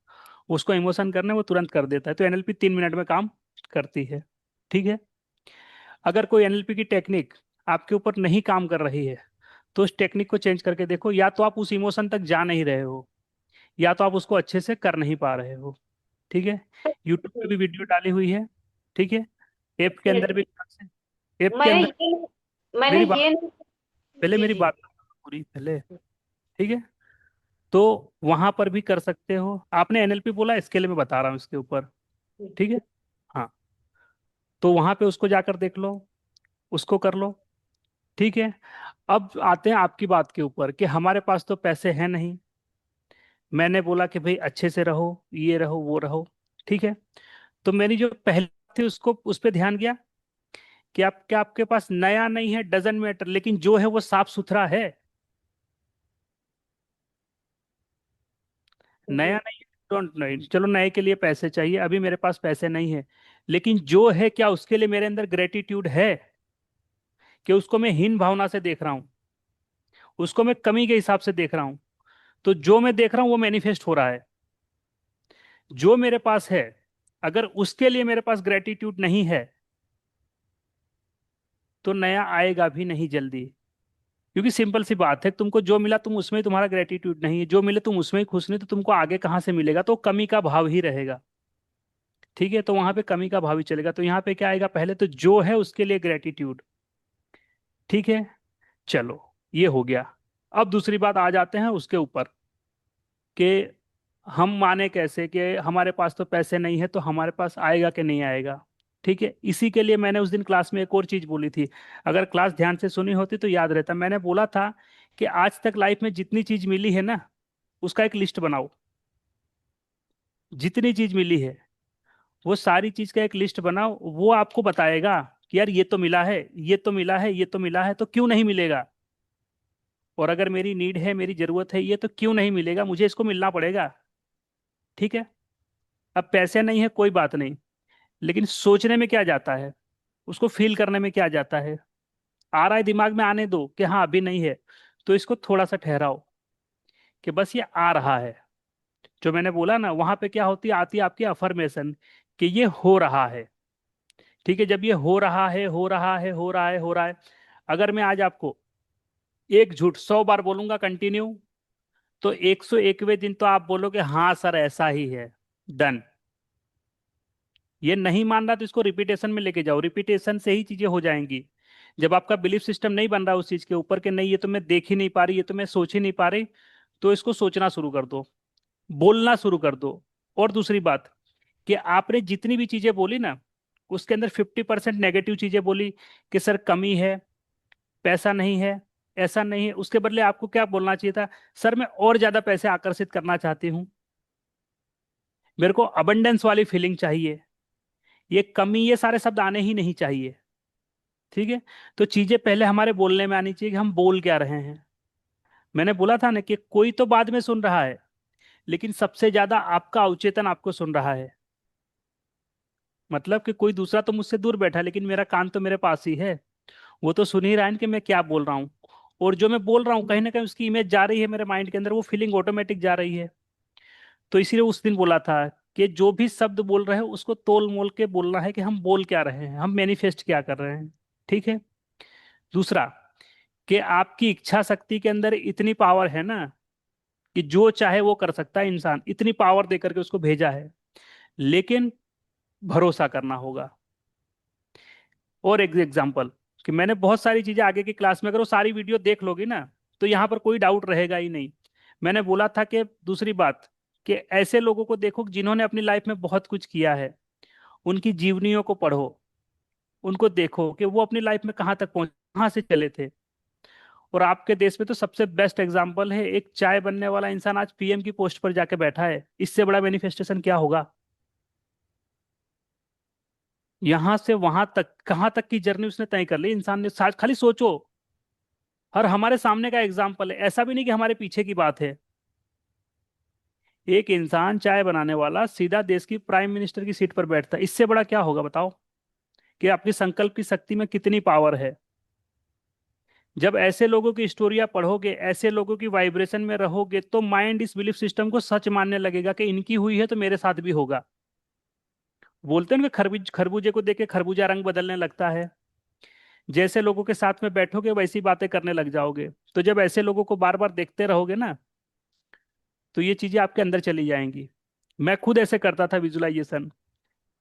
Speaker 1: उसको इमोशन करने वो तुरंत कर देता है। तो एनएलपी 3 मिनट में काम करती है। ठीक है। अगर कोई एनएलपी की टेक्निक आपके ऊपर नहीं काम कर रही है, तो उस टेक्निक को चेंज करके देखो। या तो आप उस इमोशन तक जा नहीं रहे हो, या तो आप उसको अच्छे से कर नहीं पा रहे हो। ठीक है। यूट्यूब पे भी वीडियो डाली हुई है। ठीक है। ऐप के अंदर भी, ऐप के
Speaker 3: मैं
Speaker 1: अंदर।
Speaker 3: ये मैंने
Speaker 1: मेरी बात,
Speaker 3: ये
Speaker 1: पहले
Speaker 3: जी
Speaker 1: मेरी
Speaker 3: जी
Speaker 1: बात पूरी पहले। ठीक है। तो वहां पर भी कर सकते हो। आपने एनएलपी बोला, इसके लिए मैं बता रहा हूँ इसके ऊपर। ठीक है। हाँ। तो वहां पे उसको जाकर देख लो, उसको कर लो। ठीक है। अब आते हैं आपकी बात के ऊपर कि हमारे पास तो पैसे हैं नहीं। मैंने बोला कि भाई अच्छे से रहो, ये रहो वो रहो। ठीक है। तो मेरी जो पहली थी उसको, उस पर ध्यान गया कि आप क्या, आपके पास नया नहीं है डजेंट मैटर, लेकिन जो है वो साफ सुथरा है। नया
Speaker 3: जी
Speaker 1: नहीं, डोंट नहीं, चलो नए के लिए पैसे चाहिए, अभी मेरे पास पैसे नहीं है, लेकिन जो है क्या उसके लिए मेरे अंदर ग्रेटिट्यूड है? कि उसको मैं हीन भावना से देख रहा हूँ, उसको मैं कमी के हिसाब से देख रहा हूँ? तो जो मैं देख रहा हूँ वो मैनिफेस्ट हो रहा है। जो मेरे पास है, अगर उसके लिए मेरे पास ग्रेटिट्यूड नहीं है, तो नया आएगा भी नहीं जल्दी। क्योंकि सिंपल सी बात है, तुमको जो मिला तुम उसमें ही तुम्हारा ग्रेटिट्यूड नहीं है, जो मिले तुम उसमें ही खुश नहीं, तो तुमको आगे कहाँ से मिलेगा? तो कमी का भाव ही रहेगा। ठीक है। तो वहां पे कमी का भाव ही चलेगा। तो यहाँ पे क्या आएगा? पहले तो जो है उसके लिए ग्रेटिट्यूड। ठीक है। चलो, ये हो गया। अब दूसरी बात आ जाते हैं उसके ऊपर कि हम माने कैसे कि हमारे पास तो पैसे नहीं है, तो हमारे पास आएगा कि नहीं आएगा? ठीक है। इसी के लिए मैंने उस दिन क्लास में एक और चीज बोली थी। अगर क्लास ध्यान से सुनी होती तो याद रहता। मैंने बोला था कि आज तक लाइफ में जितनी चीज मिली है ना, उसका एक लिस्ट बनाओ। जितनी चीज मिली है वो सारी चीज का एक लिस्ट बनाओ। वो आपको बताएगा कि यार ये तो मिला है, ये तो मिला है, ये तो मिला है, तो क्यों नहीं मिलेगा? और अगर मेरी नीड है, मेरी जरूरत है ये, तो क्यों नहीं मिलेगा? मुझे इसको मिलना पड़ेगा। ठीक है। अब पैसे नहीं है कोई बात नहीं, लेकिन सोचने में क्या जाता है, उसको फील करने में क्या जाता है? आ रहा है दिमाग में, आने दो कि हाँ अभी नहीं है। तो इसको थोड़ा सा ठहराओ कि बस ये आ रहा है। जो मैंने बोला ना, वहां पे क्या होती है, आती है आपकी अफर्मेशन कि ये हो रहा है। ठीक है। जब ये हो रहा है, हो रहा है, हो रहा है, हो रहा है, अगर मैं आज आपको एक झूठ 100 बार बोलूंगा कंटिन्यू, तो 101वें दिन तो आप बोलोगे हाँ सर ऐसा ही है। डन। ये नहीं मान रहा तो इसको रिपीटेशन में लेके जाओ, रिपीटेशन से ही चीजें हो जाएंगी। जब आपका बिलीफ सिस्टम नहीं बन रहा उस चीज के ऊपर कि नहीं ये तो मैं देख ही नहीं पा रही, ये तो मैं सोच ही नहीं पा रही, तो इसको सोचना शुरू कर दो, बोलना शुरू कर दो। और दूसरी बात, कि आपने जितनी भी चीजें बोली ना, उसके अंदर 50% नेगेटिव चीजें बोली कि सर कमी है, पैसा नहीं है, ऐसा नहीं है, उसके बदले आपको क्या बोलना चाहिए था? सर मैं और ज्यादा पैसे आकर्षित करना चाहती हूँ, मेरे को अबंडेंस वाली फीलिंग चाहिए, ये कमी, ये सारे शब्द आने ही नहीं चाहिए। ठीक है। तो चीजें पहले हमारे बोलने में आनी चाहिए कि हम बोल क्या रहे हैं। मैंने बोला था ना कि कोई तो बाद में सुन रहा है, लेकिन सबसे ज्यादा आपका अवचेतन आपको सुन रहा है। मतलब कि कोई दूसरा तो मुझसे दूर बैठा है, लेकिन मेरा कान तो मेरे पास ही है। वो तो सुन ही रहा है कि मैं क्या बोल रहा हूँ। और जो मैं बोल रहा हूँ कहीं ना कहीं उसकी इमेज जा रही है मेरे माइंड के अंदर, वो फीलिंग ऑटोमेटिक जा रही है। तो इसीलिए उस दिन बोला था कि जो भी शब्द बोल रहे हैं उसको तोल मोल के बोलना है कि हम बोल क्या रहे हैं, हम मैनिफेस्ट क्या कर रहे हैं। ठीक है। दूसरा, कि आपकी इच्छा शक्ति के अंदर इतनी पावर है ना, कि जो चाहे वो कर सकता है इंसान, इतनी पावर दे करके उसको भेजा है। लेकिन भरोसा करना होगा। और एक एग्जाम्पल, कि मैंने बहुत सारी चीजें आगे की क्लास में, अगर वो सारी वीडियो देख लोगी ना, तो यहाँ पर कोई डाउट रहेगा ही नहीं। मैंने बोला था कि दूसरी बात, कि ऐसे लोगों को देखो जिन्होंने अपनी लाइफ में बहुत कुछ किया है, उनकी जीवनियों को पढ़ो, उनको देखो कि वो अपनी लाइफ में कहाँ तक पहुंचे, कहाँ से चले थे। और आपके देश में तो सबसे बेस्ट एग्जाम्पल है, एक चाय बनने वाला इंसान आज पीएम की पोस्ट पर जाके बैठा है। इससे बड़ा मैनिफेस्टेशन क्या होगा? यहां से वहां तक, कहाँ तक की जर्नी उसने तय कर ली इंसान ने। खाली सोचो, और हमारे सामने का एग्जाम्पल है, ऐसा भी नहीं कि हमारे पीछे की बात है। एक इंसान चाय बनाने वाला सीधा देश की प्राइम मिनिस्टर की सीट पर बैठता है, इससे बड़ा क्या होगा बताओ, कि अपनी संकल्प की शक्ति में कितनी पावर है। जब ऐसे लोगों की स्टोरियां पढ़ोगे, ऐसे लोगों की वाइब्रेशन में रहोगे, तो माइंड इस बिलीफ सिस्टम को सच मानने लगेगा कि इनकी हुई है तो मेरे साथ भी होगा। बोलते हैं ना कि खरबूजे को देख के खरबूजा रंग बदलने लगता है। जैसे लोगों के साथ में बैठोगे वैसी बातें करने लग जाओगे। तो जब ऐसे लोगों को बार बार देखते रहोगे ना, तो ये चीजें आपके अंदर चली जाएंगी। मैं खुद ऐसे करता था विजुलाइजेशन,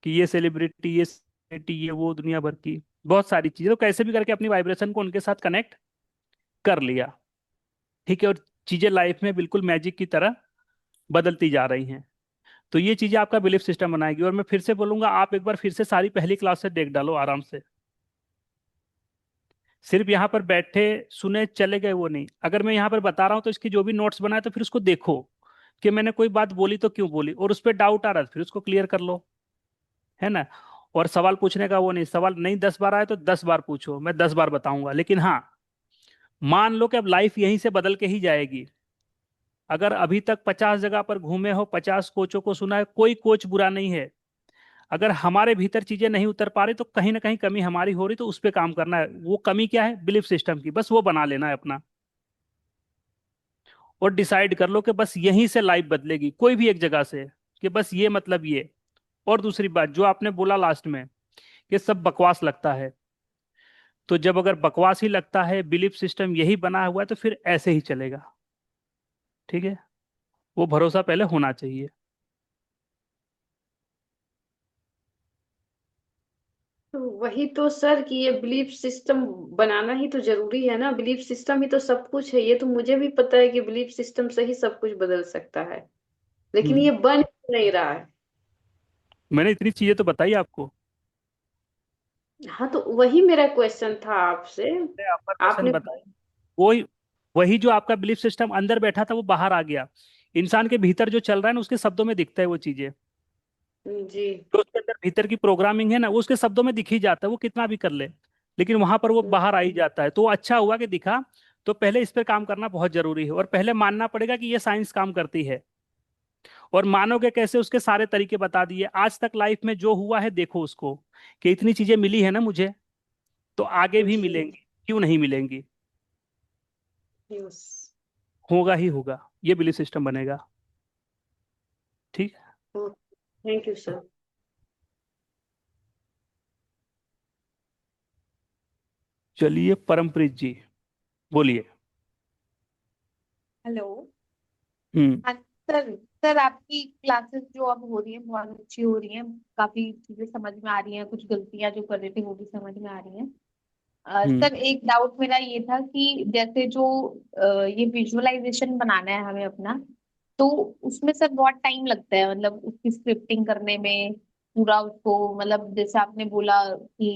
Speaker 1: कि ये सेलिब्रिटी, ये celebrity, ये वो दुनिया भर की बहुत सारी चीजें, तो कैसे भी करके अपनी वाइब्रेशन को उनके साथ कनेक्ट कर लिया। ठीक है, और चीजें लाइफ में बिल्कुल मैजिक की तरह बदलती जा रही हैं। तो ये चीजें आपका बिलीफ सिस्टम बनाएगी। और मैं फिर से बोलूंगा, आप एक बार फिर से सारी पहली क्लास से देख डालो आराम से। सिर्फ यहाँ पर बैठे सुने चले गए वो नहीं, अगर मैं यहाँ पर बता रहा हूँ तो इसकी जो भी नोट्स बनाए तो फिर उसको देखो, कि मैंने कोई बात बोली तो क्यों बोली, और उस पर डाउट आ रहा है फिर उसको क्लियर कर लो, है ना। और सवाल पूछने का वो नहीं, सवाल नहीं 10 बार आए तो 10 बार पूछो, मैं 10 बार बताऊंगा। लेकिन हाँ, मान लो कि अब लाइफ यहीं से बदल के ही जाएगी। अगर अभी तक 50 जगह पर घूमे हो, 50 कोचों को सुना है, कोई कोच बुरा नहीं है। अगर हमारे भीतर चीजें नहीं उतर पा रही तो कहीं ना कहीं कमी हमारी हो रही, तो उस पर काम करना है। वो कमी क्या है, बिलीफ सिस्टम की, बस वो बना लेना है अपना। और डिसाइड कर लो कि बस यहीं से लाइफ बदलेगी, कोई भी एक जगह से, कि बस ये मतलब ये। और दूसरी बात जो आपने बोला लास्ट में, कि सब बकवास लगता है, तो जब अगर बकवास ही लगता है, बिलीफ सिस्टम यही बना हुआ है, तो फिर ऐसे ही चलेगा। ठीक है, वो भरोसा पहले होना चाहिए।
Speaker 3: तो वही तो सर, कि ये बिलीफ सिस्टम बनाना ही तो जरूरी है ना। बिलीफ सिस्टम ही तो सब कुछ है। ये तो मुझे भी पता है कि बिलीफ सिस्टम से ही सब कुछ बदल सकता है, लेकिन
Speaker 1: हम्म।
Speaker 3: ये बन क्यों नहीं रहा है।
Speaker 1: मैंने इतनी चीजें तो बताई आपको।
Speaker 3: हाँ, तो वही मेरा क्वेश्चन था आपसे।
Speaker 1: अफर्मेशन
Speaker 3: आपने
Speaker 1: बताई, वही वही जो आपका बिलीफ सिस्टम अंदर बैठा था वो बाहर आ गया। इंसान के भीतर जो चल रहा है ना, उसके शब्दों में दिखता है वो चीजें।
Speaker 3: जी।
Speaker 1: जो उसके अंदर भीतर की प्रोग्रामिंग है ना, वो उसके शब्दों में दिख ही जाता है, वो कितना भी कर ले। लेकिन वहां पर वो बाहर आ ही जाता है। तो वो अच्छा हुआ कि दिखा। तो पहले इस पर काम करना बहुत जरूरी है, और पहले मानना पड़ेगा कि ये साइंस काम करती है। और मानोगे कैसे, उसके सारे तरीके बता दिए। आज तक लाइफ में जो हुआ है देखो उसको, कि इतनी चीजें मिली है ना मुझे, तो आगे भी
Speaker 3: जी।
Speaker 1: मिलेंगी, क्यों नहीं मिलेंगी।
Speaker 3: यस।
Speaker 1: होगा ही होगा, ये बिलीफ सिस्टम बनेगा। ठीक है।
Speaker 3: Thank you sir.
Speaker 1: चलिए परमप्रीत जी, बोलिए।
Speaker 4: हेलो।
Speaker 1: हम्म।
Speaker 4: हाँ सर। सर आपकी क्लासेस जो अब हो रही है बहुत अच्छी हो रही हैं। काफी चीजें समझ में आ रही हैं, कुछ गलतियां जो कर रहे थे वो भी समझ में आ रही हैं।
Speaker 1: हम्म।
Speaker 4: सर एक डाउट मेरा ये था कि जैसे जो ये विजुअलाइजेशन बनाना है हमें अपना, तो उसमें सर बहुत टाइम लगता है, मतलब उसकी स्क्रिप्टिंग करने में पूरा उसको, मतलब जैसे आपने बोला कि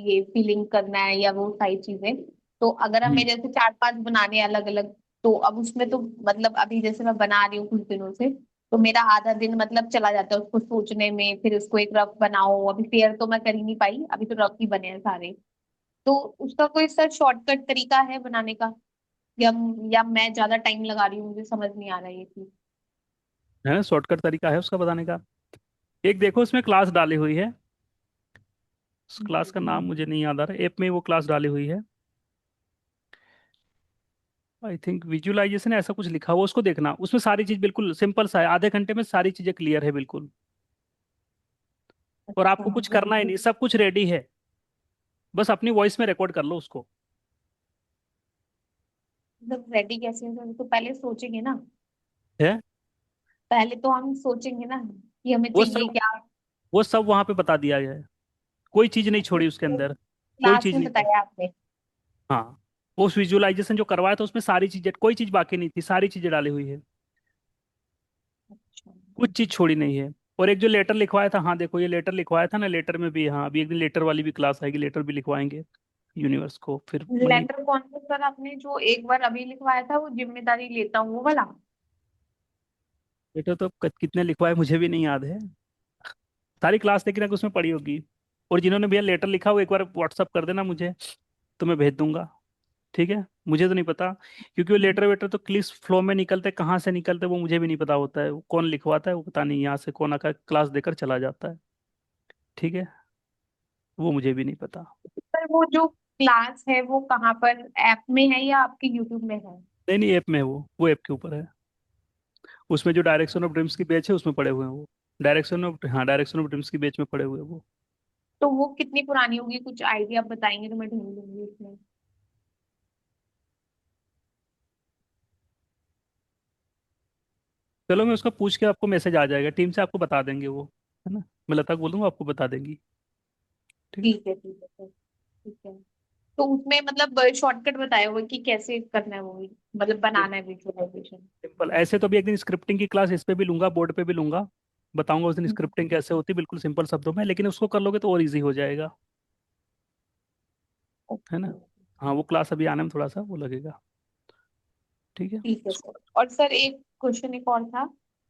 Speaker 4: ये फीलिंग करना है या वो सारी चीजें। तो अगर हमें
Speaker 1: हम्म।
Speaker 4: जैसे 4-5 बनाने अलग अलग, तो अब उसमें तो मतलब अभी जैसे मैं बना रही हूँ कुछ दिनों से, तो मेरा आधा दिन मतलब चला जाता है उसको सोचने में, फिर उसको एक रफ बनाओ। अभी फेयर तो मैं कर ही नहीं पाई, अभी तो रफ ही बने हैं सारे। तो उसका कोई सर शॉर्टकट तरीका है बनाने का, या या मैं ज्यादा टाइम लगा रही हूँ, मुझे समझ नहीं आ रहा है ये चीज।
Speaker 1: है ना, शॉर्टकट तरीका है उसका बताने का। एक देखो, इसमें क्लास डाली हुई है। उस क्लास का नाम मुझे नहीं याद आ रहा, ऐप में वो क्लास डाली हुई है। आई थिंक विजुअलाइजेशन ऐसा कुछ लिखा हुआ, उसको देखना। उसमें सारी चीज बिल्कुल सिंपल सा है, आधे घंटे में सारी चीजें क्लियर है बिल्कुल। और
Speaker 4: अच्छा।
Speaker 1: आपको कुछ करना ही नहीं, सब कुछ रेडी है। बस अपनी वॉइस में रिकॉर्ड कर लो उसको।
Speaker 4: मतलब रेडी कैसे है सर, तो पहले सोचेंगे ना।
Speaker 1: है,
Speaker 4: पहले तो हम सोचेंगे ना कि हमें
Speaker 1: वो
Speaker 4: चाहिए
Speaker 1: सब
Speaker 4: क्या।
Speaker 1: वो सब वहां पे बता दिया गया है। कोई चीज नहीं छोड़ी उसके अंदर, कोई
Speaker 4: क्लास
Speaker 1: चीज
Speaker 4: में
Speaker 1: नहीं छोड़ी।
Speaker 4: बताया आपने।
Speaker 1: हाँ, उस विजुअलाइजेशन जो करवाया था उसमें सारी चीजें, कोई चीज बाकी नहीं थी, सारी चीजें डाली हुई है।
Speaker 4: अच्छा।
Speaker 1: कुछ चीज छोड़ी नहीं है। और एक जो लेटर लिखवाया था, हाँ देखो ये लेटर लिखवाया था ना, लेटर में भी, हाँ अभी एक दिन लेटर वाली भी क्लास आएगी, लेटर भी लिखवाएंगे यूनिवर्स को फिर वही।
Speaker 4: लेटर कौन सा सर, आपने जो एक बार अभी लिखवाया था वो जिम्मेदारी लेता हूँ वो वाला।
Speaker 1: लेटर तो कितने लिखवाए मुझे भी नहीं याद है। सारी क्लास लेकिन अगर उसमें पड़ी होगी। और जिन्होंने भैया लेटर लिखा वो एक बार व्हाट्सअप कर देना मुझे, तो मैं भेज दूंगा। ठीक है, मुझे तो नहीं पता, क्योंकि वो लेटर वेटर तो क्लिस फ्लो में निकलते, कहाँ से निकलते वो मुझे भी नहीं पता होता है, वो कौन लिखवाता है वो पता नहीं, यहाँ से कौन आकर क्लास देकर चला जाता है। ठीक है, वो मुझे भी नहीं पता।
Speaker 4: सर वो जो क्लास है वो कहाँ पर, ऐप में है या आपके यूट्यूब में है?
Speaker 1: नहीं नहीं, ऐप में है वो ऐप के ऊपर है। उसमें जो डायरेक्शन ऑफ ड्रीम्स की बैच है उसमें पड़े हुए हैं वो। डायरेक्शन ऑफ ड्रीम्स की बैच में पड़े हुए हैं वो।
Speaker 4: तो वो कितनी पुरानी होगी, कुछ आइडिया आप बताएंगे तो मैं ढूंढ लूंगी उसमें।
Speaker 1: चलो मैं उसका पूछ के आपको मैसेज आ जाएगा, टीम से आपको बता देंगे वो, है ना। मैं लता को बोल दूंगा, आपको बता देंगी। ठीक है।
Speaker 4: ठीक है सर, ठीक है। तो उसमें मतलब शॉर्टकट बताया हुआ है कि कैसे करना है वो, मतलब बनाना है विजुअलाइजेशन।
Speaker 1: सिंपल, ऐसे तो भी एक दिन स्क्रिप्टिंग की क्लास इस पे भी लूंगा, बोर्ड पे भी लूंगा, बताऊंगा उस दिन
Speaker 4: हम्म,
Speaker 1: स्क्रिप्टिंग कैसे होती है बिल्कुल सिंपल शब्दों में, लेकिन उसको कर लोगे तो और इजी हो जाएगा, है ना।
Speaker 4: ओके।
Speaker 1: हाँ, वो क्लास अभी आने में थोड़ा सा वो लगेगा। ठीक है।
Speaker 4: ठीक है
Speaker 1: उसको
Speaker 4: सर। और सर एक क्वेश्चन एक और था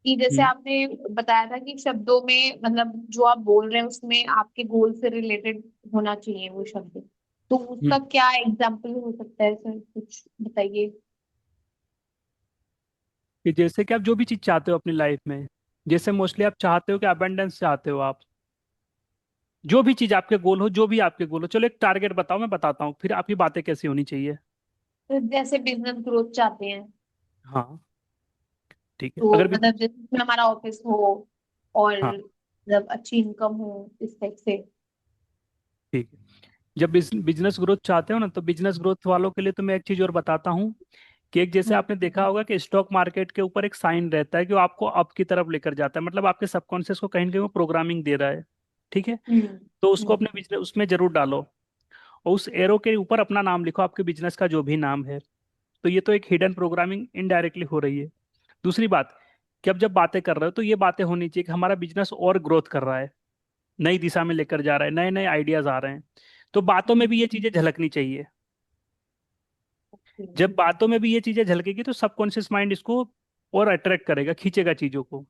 Speaker 4: कि जैसे
Speaker 1: हम्म
Speaker 4: आपने बताया था कि शब्दों में मतलब जो आप बोल रहे हैं उसमें आपके गोल से रिलेटेड होना चाहिए वो शब्द, तो उसका
Speaker 1: हम्म
Speaker 4: क्या एग्जाम्पल हो सकता है सर, कुछ बताइए।
Speaker 1: कि जैसे कि आप जो भी चीज चाहते हो अपनी लाइफ में, जैसे मोस्टली आप चाहते हो कि अबंडेंस चाहते हो आप, जो भी चीज आपके गोल हो, जो भी आपके गोल हो, चलो एक टारगेट बताओ, मैं बताता हूँ फिर आपकी बातें कैसी होनी चाहिए।
Speaker 4: तो जैसे बिजनेस ग्रोथ चाहते हैं,
Speaker 1: हाँ, ठीक है,
Speaker 4: तो
Speaker 1: अगर भी।
Speaker 4: मतलब जैसे उसमें हमारा ऑफिस हो और
Speaker 1: हाँ,
Speaker 4: मतलब अच्छी इनकम हो इस टाइप से।
Speaker 1: ठीक है। जब बिजनेस ग्रोथ चाहते हो ना, तो बिजनेस ग्रोथ वालों के लिए तो मैं एक चीज और बताता हूँ, कि एक जैसे
Speaker 4: हम्म
Speaker 1: आपने देखा होगा कि स्टॉक मार्केट के ऊपर एक साइन रहता है कि वो आपको अप की तरफ लेकर जाता है, मतलब आपके सबकॉन्शियस को कहीं ना कहीं वो प्रोग्रामिंग दे रहा है। ठीक है,
Speaker 4: हम्म
Speaker 1: तो उसको
Speaker 4: हम्म
Speaker 1: अपने बिजनेस उसमें जरूर डालो, और उस एरो के ऊपर अपना नाम लिखो, आपके बिजनेस का जो भी नाम है। तो ये तो एक हिडन प्रोग्रामिंग इनडायरेक्टली हो रही है। दूसरी बात, कि अब जब बातें कर रहे हो तो ये बातें होनी चाहिए कि हमारा बिजनेस और ग्रोथ कर रहा है, नई दिशा में लेकर जा रहा है, नए नए आइडियाज आ रहे हैं, तो बातों में
Speaker 4: हम्म,
Speaker 1: भी ये चीजें झलकनी चाहिए।
Speaker 4: हम्म,
Speaker 1: जब बातों में भी ये चीजें झलकेगी तो सबकॉन्शियस माइंड इसको और अट्रैक्ट करेगा, खींचेगा चीजों को,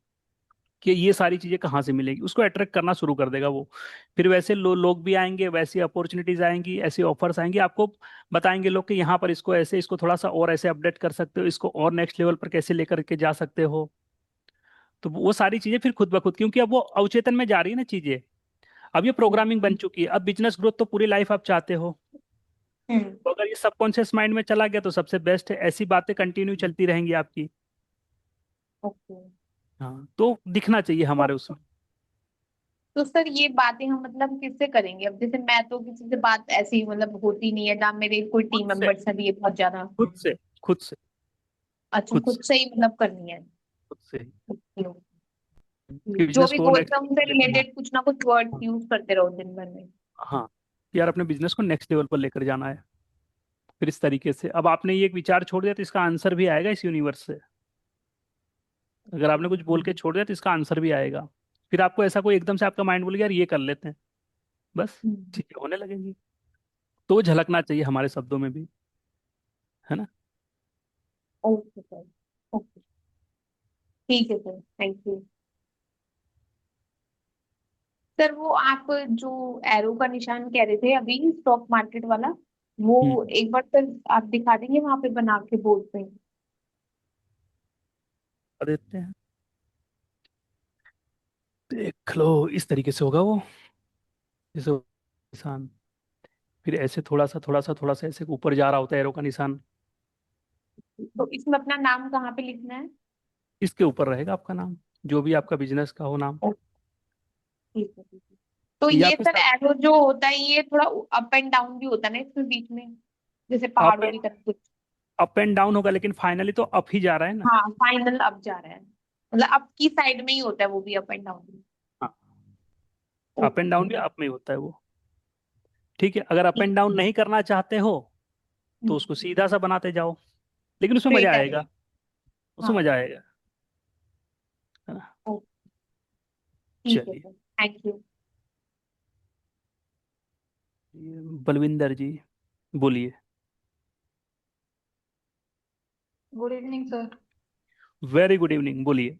Speaker 1: कि ये सारी चीजें कहाँ से मिलेगी, उसको अट्रैक्ट करना शुरू कर देगा वो। फिर वैसे लोग भी आएंगे, वैसी अपॉर्चुनिटीज आएंगी, ऐसी ऑफर्स आएंगी आपको, बताएंगे लोग कि यहाँ पर इसको ऐसे, इसको थोड़ा सा और ऐसे अपडेट कर सकते हो, इसको और नेक्स्ट लेवल पर कैसे लेकर के जा सकते हो। तो वो सारी चीजें फिर खुद ब खुद, क्योंकि अब वो अवचेतन में जा रही है ना चीजें, अब ये प्रोग्रामिंग बन चुकी है। अब बिजनेस ग्रोथ तो पूरी लाइफ आप चाहते हो,
Speaker 4: हम्म,
Speaker 1: तो अगर ये सबकॉन्शियस माइंड में चला गया तो सबसे बेस्ट है, ऐसी बातें कंटिन्यू चलती रहेंगी आपकी।
Speaker 4: ओके।
Speaker 1: हाँ, तो दिखना चाहिए
Speaker 4: तो
Speaker 1: हमारे उसमें।
Speaker 4: तो सर ये बातें हम मतलब किससे करेंगे? अब जैसे मैं तो किसी से बात ऐसी मतलब होती नहीं है ना, मेरे कोई
Speaker 1: खुद
Speaker 4: टीम
Speaker 1: से,
Speaker 4: मेंबर्स अभी ये बहुत ज्यादा।
Speaker 1: खुद से, खुद से,
Speaker 4: अच्छा,
Speaker 1: खुद
Speaker 4: खुद
Speaker 1: से,
Speaker 4: से ही मतलब करनी है।
Speaker 1: खुद से ही।
Speaker 4: Okay,
Speaker 1: कि
Speaker 4: जो
Speaker 1: बिजनेस
Speaker 4: भी
Speaker 1: को
Speaker 4: गोल्स
Speaker 1: नेक्स्ट
Speaker 4: है उनसे
Speaker 1: लेकर जाना।
Speaker 4: रिलेटेड कुछ ना कुछ वर्ड यूज करते रहो दिन भर में।
Speaker 1: हाँ, यार अपने बिजनेस को नेक्स्ट लेवल पर लेकर जाना है। फिर इस तरीके से अब आपने ये एक विचार छोड़ दिया तो इसका आंसर भी आएगा इस यूनिवर्स से। अगर आपने कुछ बोल के छोड़ दिया तो इसका आंसर भी आएगा। फिर आपको ऐसा कोई एकदम से आपका माइंड बोलेगा यार ये कर लेते हैं, बस
Speaker 4: हम्म,
Speaker 1: चीजें होने लगेंगी। तो वो झलकना चाहिए हमारे शब्दों में भी, है ना।
Speaker 4: ओके सर, ओके, ठीक है सर, थैंक यू। सर वो आप जो एरो का निशान कह रहे थे अभी स्टॉक मार्केट वाला, वो
Speaker 1: हम्म
Speaker 4: एक बार सर आप दिखा देंगे वहां पे बना के बोर्ड पे?
Speaker 1: कर देते हैं, देख लो इस तरीके से होगा वो, जैसे वो निशान, फिर ऐसे थोड़ा सा ऐसे ऊपर जा रहा होता है एरो का निशान।
Speaker 4: तो इसमें अपना नाम कहाँ पे लिखना है?
Speaker 1: इसके ऊपर रहेगा आपका नाम, जो भी आपका बिजनेस का हो नाम।
Speaker 4: ओ, ठीक है, ठीक है। तो
Speaker 1: या
Speaker 4: ये
Speaker 1: फिर
Speaker 4: सर
Speaker 1: सब
Speaker 4: एरो जो होता है ये थोड़ा अप एंड डाउन भी होता है ना इसमें बीच में, जैसे
Speaker 1: अप
Speaker 4: पहाड़ों
Speaker 1: एंड
Speaker 4: की तरफ कुछ?
Speaker 1: अप एंड डाउन होगा, लेकिन फाइनली तो अप ही जा रहा है ना।
Speaker 4: हाँ, फाइनल अप जा रहा है, मतलब अप की साइड में ही होता है वो भी, अप एंड डाउन।
Speaker 1: हाँ, अप एंड डाउन
Speaker 4: ओके।
Speaker 1: भी अप में ही होता है वो। ठीक है, अगर अप
Speaker 4: ठीक।
Speaker 1: एंड डाउन नहीं करना चाहते हो तो
Speaker 4: हम्म,
Speaker 1: उसको सीधा सा बनाते जाओ, लेकिन उसमें मजा
Speaker 4: स्ट्रेट एरो।
Speaker 1: आएगा, उसमें
Speaker 4: हाँ।
Speaker 1: मजा आएगा, है ना।
Speaker 4: ओके, ठीक है
Speaker 1: चलिए,
Speaker 4: सर, थैंक यू।
Speaker 1: ये बलविंदर जी बोलिए।
Speaker 5: Good evening sir.
Speaker 1: Very good evening, बोलिए।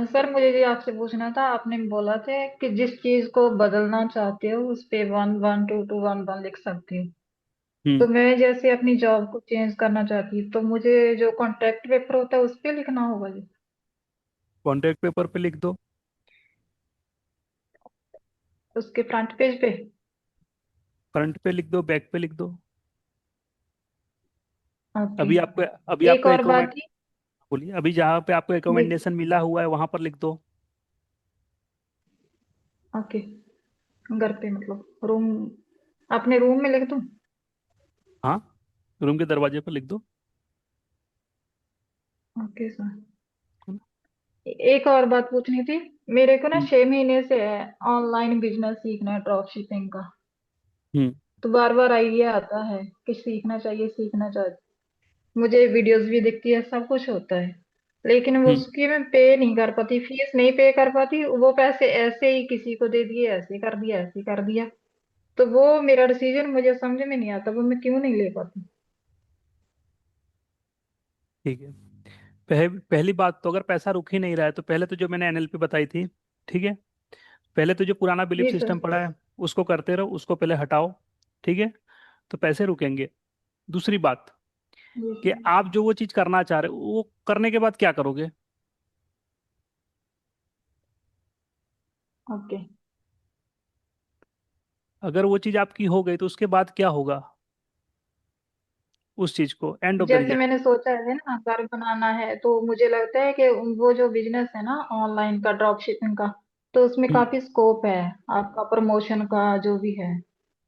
Speaker 5: सर मुझे ये आपसे पूछना था, आपने बोला था कि जिस चीज को बदलना चाहते हो उस पे 112211 लिख सकती हो।
Speaker 1: हम्म।
Speaker 5: तो मैं जैसे अपनी जॉब को चेंज करना चाहती हूँ, तो मुझे जो कॉन्ट्रैक्ट पेपर होता है उस पे लिखना होगा जी?
Speaker 1: कॉन्ट्रैक्ट पेपर पे लिख दो।
Speaker 5: उसके फ्रंट पेज पे?
Speaker 1: फ्रंट पे लिख दो, बैक पे लिख दो।
Speaker 5: ओके।
Speaker 1: अभी आपको अभी
Speaker 5: एक
Speaker 1: आपको
Speaker 5: और बात
Speaker 1: रिकमेंड
Speaker 5: थी।
Speaker 1: बोलिए, अभी जहाँ पे आपको
Speaker 5: देख।
Speaker 1: रिकमेंडेशन मिला हुआ है वहां पर लिख दो।
Speaker 5: ओके। घर पे मतलब रूम, अपने रूम में लिख दूं?
Speaker 1: हाँ, रूम के दरवाजे पर लिख दो।
Speaker 5: Okay sir.
Speaker 1: है ना?
Speaker 5: एक और बात पूछनी थी। मेरे को ना
Speaker 1: हम्म।
Speaker 5: 6 महीने से ऑनलाइन बिजनेस सीखना है, ड्रॉप शिपिंग का।
Speaker 1: हम्म।
Speaker 5: तो बार बार आइडिया आता है कि सीखना चाहिए सीखना चाहिए। मुझे वीडियोस भी दिखती है, सब कुछ होता है, लेकिन वो
Speaker 1: हम्म।
Speaker 5: उसकी मैं पे नहीं कर पाती, फीस नहीं पे कर पाती। वो पैसे ऐसे ही किसी को दे दिए, ऐसे कर दिया ऐसे कर दिया। तो वो मेरा डिसीजन मुझे समझ में नहीं आता, वो मैं क्यों नहीं ले पाती।
Speaker 1: ठीक है। पहली बात तो, अगर पैसा रुक ही नहीं रहा है तो पहले तो जो मैंने एनएलपी बताई थी, ठीक है, पहले तो जो पुराना बिलीफ
Speaker 5: जी सर।
Speaker 1: सिस्टम पड़ा है उसको करते रहो, उसको पहले हटाओ। ठीक है, तो पैसे रुकेंगे। दूसरी बात
Speaker 5: जी
Speaker 1: कि
Speaker 5: सर।
Speaker 1: आप जो वो चीज करना चाह रहे हो वो करने के बाद क्या करोगे।
Speaker 5: ओके।
Speaker 1: अगर वो चीज आपकी हो गई तो उसके बाद क्या होगा, उस चीज को एंड ऑफ द
Speaker 5: जैसे
Speaker 1: रिजल्ट।
Speaker 5: मैंने सोचा है ना घर बनाना है, तो मुझे लगता है कि वो जो बिजनेस है ना ऑनलाइन का, ड्रॉप शिपिंग का, तो उसमें
Speaker 1: हम्म।
Speaker 5: काफी स्कोप है आपका, प्रमोशन का जो भी है।
Speaker 1: हम्म।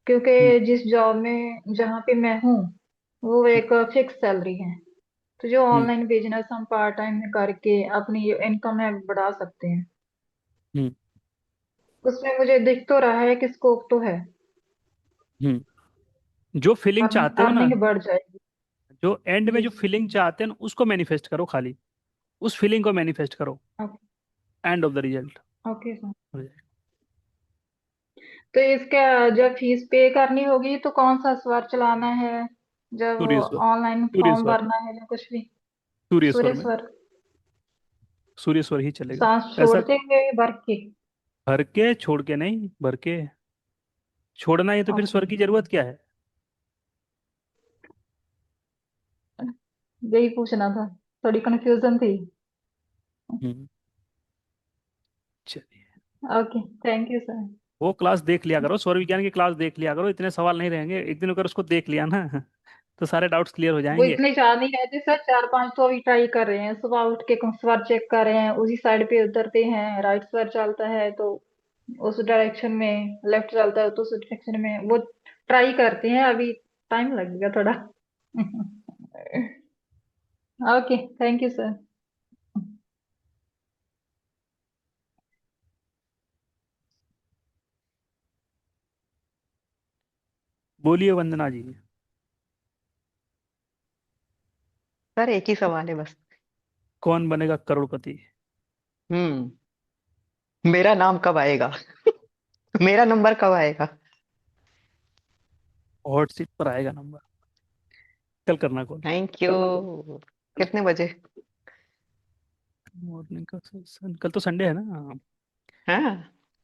Speaker 5: क्योंकि जिस जॉब में जहाँ पे मैं हूँ वो
Speaker 1: हम्म।
Speaker 5: एक फिक्स सैलरी है। तो जो
Speaker 1: हम्म।
Speaker 5: ऑनलाइन बिजनेस हम पार्ट टाइम में करके अपनी इनकम है बढ़ा सकते हैं,
Speaker 1: हम्म।
Speaker 5: उसमें मुझे दिख तो रहा है कि स्कोप तो है।
Speaker 1: हम्म। जो फीलिंग चाहते हो ना,
Speaker 5: अर्निंग बढ़ जाएगी।
Speaker 1: जो एंड में
Speaker 5: जी
Speaker 1: जो
Speaker 5: सर।
Speaker 1: फीलिंग चाहते हैं ना, उसको मैनिफेस्ट करो खाली। उस फीलिंग को मैनिफेस्ट करो,
Speaker 5: okay.
Speaker 1: End of the result
Speaker 5: okay sir.
Speaker 1: हो जाएगा।
Speaker 5: तो इसका जब फीस पे करनी होगी तो कौन सा स्वर चलाना है, जब
Speaker 1: सूर्य स्वर।
Speaker 5: ऑनलाइन
Speaker 1: सूर्य
Speaker 5: फॉर्म
Speaker 1: स्वर।
Speaker 5: भरना है या कुछ भी?
Speaker 1: सूर्य स्वर
Speaker 5: सूर्य
Speaker 1: में।
Speaker 5: स्वर।
Speaker 1: सूर्य स्वर ही चलेगा।
Speaker 5: सांस
Speaker 1: पैसा
Speaker 5: छोड़ते हुए भर के?
Speaker 1: भर के, छोड़ के नहीं, भर के। छोड़ना है तो फिर
Speaker 5: ओके।
Speaker 1: स्वर की जरूरत क्या है।
Speaker 5: यही पूछना था, थोड़ी कंफ्यूजन थी।
Speaker 1: हम्म। चलिए,
Speaker 5: ओके। Thank you sir.
Speaker 1: वो क्लास देख लिया करो, स्वर विज्ञान की क्लास देख लिया करो, इतने सवाल नहीं रहेंगे एक दिन अगर उसको देख लिया ना तो सारे डाउट्स क्लियर हो
Speaker 5: वो
Speaker 1: जाएंगे।
Speaker 5: इतने याद नहीं रहते सर, 4 5 तो अभी ट्राई कर रहे हैं, सुबह उठ के स्वर चेक कर रहे हैं, उसी साइड पे उतरते हैं, राइट स्वर चलता है तो उस डायरेक्शन में, लेफ्ट चलता है तो उस डायरेक्शन में, वो ट्राई करते हैं अभी। टाइम लगेगा थोड़ा। ओके। Thank you sir.
Speaker 1: बोलिए वंदना जी।
Speaker 6: सर एक ही सवाल है बस।
Speaker 1: कौन बनेगा करोड़पति।
Speaker 6: हम्म। मेरा नाम कब आएगा? मेरा नंबर कब आएगा?
Speaker 1: हॉट सीट पर आएगा नंबर, कल करना कॉल।
Speaker 6: Thank you. कितने बजे?
Speaker 1: मॉर्निंग का सेशन, कल तो संडे है ना।
Speaker 6: हाँ।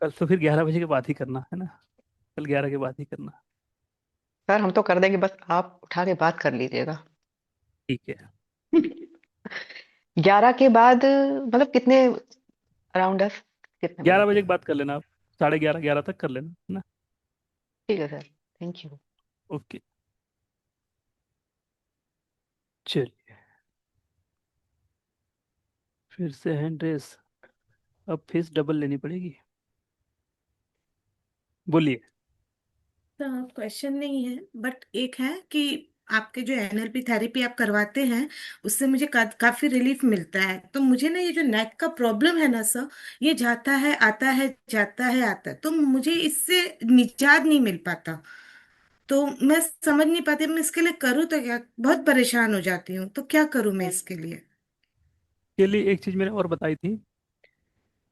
Speaker 1: कल तो फिर 11 बजे के बाद ही करना है ना। कल 11 के बाद ही करना।
Speaker 6: सर हम तो कर देंगे, बस आप उठा के बात कर लीजिएगा।
Speaker 1: ठीक है।
Speaker 6: 11 के बाद मतलब कितने, अराउंड दस, कितने बजे?
Speaker 1: 11 बजे के बाद कर लेना आप, 11:30 11 तक कर लेना है ना।
Speaker 6: ठीक है सर। Thank you.
Speaker 1: ओके। चलिए, फिर से है ड्रेस, अब फीस डबल लेनी पड़ेगी। बोलिए।
Speaker 2: तो क्वेश्चन नहीं है, बट एक है कि आपके जो एनएलपी थेरेपी आप करवाते हैं उससे मुझे काफी रिलीफ मिलता है। तो मुझे ना ये जो नेक का प्रॉब्लम है ना सर, ये जाता है आता है जाता है आता है, तो मुझे इससे निजात नहीं मिल पाता। तो मैं समझ नहीं पाती मैं इसके लिए करूँ तो क्या, बहुत परेशान हो जाती हूँ। तो क्या करूँ मैं इसके लिए?
Speaker 1: के लिए एक चीज मैंने और बताई थी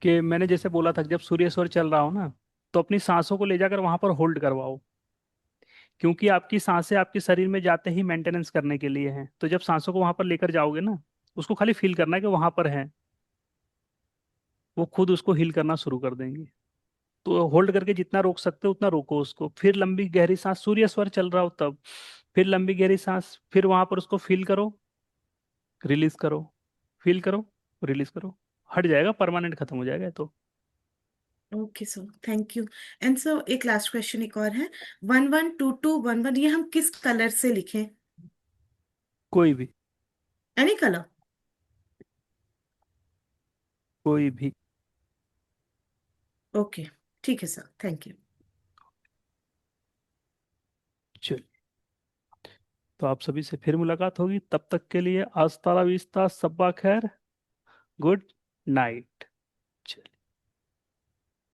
Speaker 1: कि मैंने जैसे बोला था कि जब सूर्य स्वर चल रहा हो ना, तो अपनी सांसों को ले जाकर वहां पर होल्ड करवाओ। क्योंकि आपकी सांसें आपके शरीर में जाते ही मेंटेनेंस करने के लिए हैं, तो जब सांसों को वहां पर लेकर जाओगे ना, उसको खाली फील करना है कि वहां पर है। वो खुद उसको हील करना शुरू कर देंगी। तो होल्ड करके जितना रोक सकते हो उतना रोको उसको, फिर लंबी गहरी सांस, सूर्य स्वर चल रहा हो तब, फिर लंबी गहरी सांस, फिर वहां पर उसको फील करो, रिलीज करो, फील करो, रिलीज करो, हट जाएगा, परमानेंट खत्म हो जाएगा ये तो।
Speaker 2: Okay sir, thank you. And sir एक लास्ट क्वेश्चन एक और है, 112211, ये हम किस कलर से लिखें?
Speaker 1: कोई भी,
Speaker 2: एनी कलर?
Speaker 1: कोई भी।
Speaker 2: ओके, ठीक है सर, थैंक यू।
Speaker 1: चलिए, तो आप सभी से फिर मुलाकात होगी, तब तक के लिए आस्ता ला विस्ता, सब्बा खैर, गुड नाइट।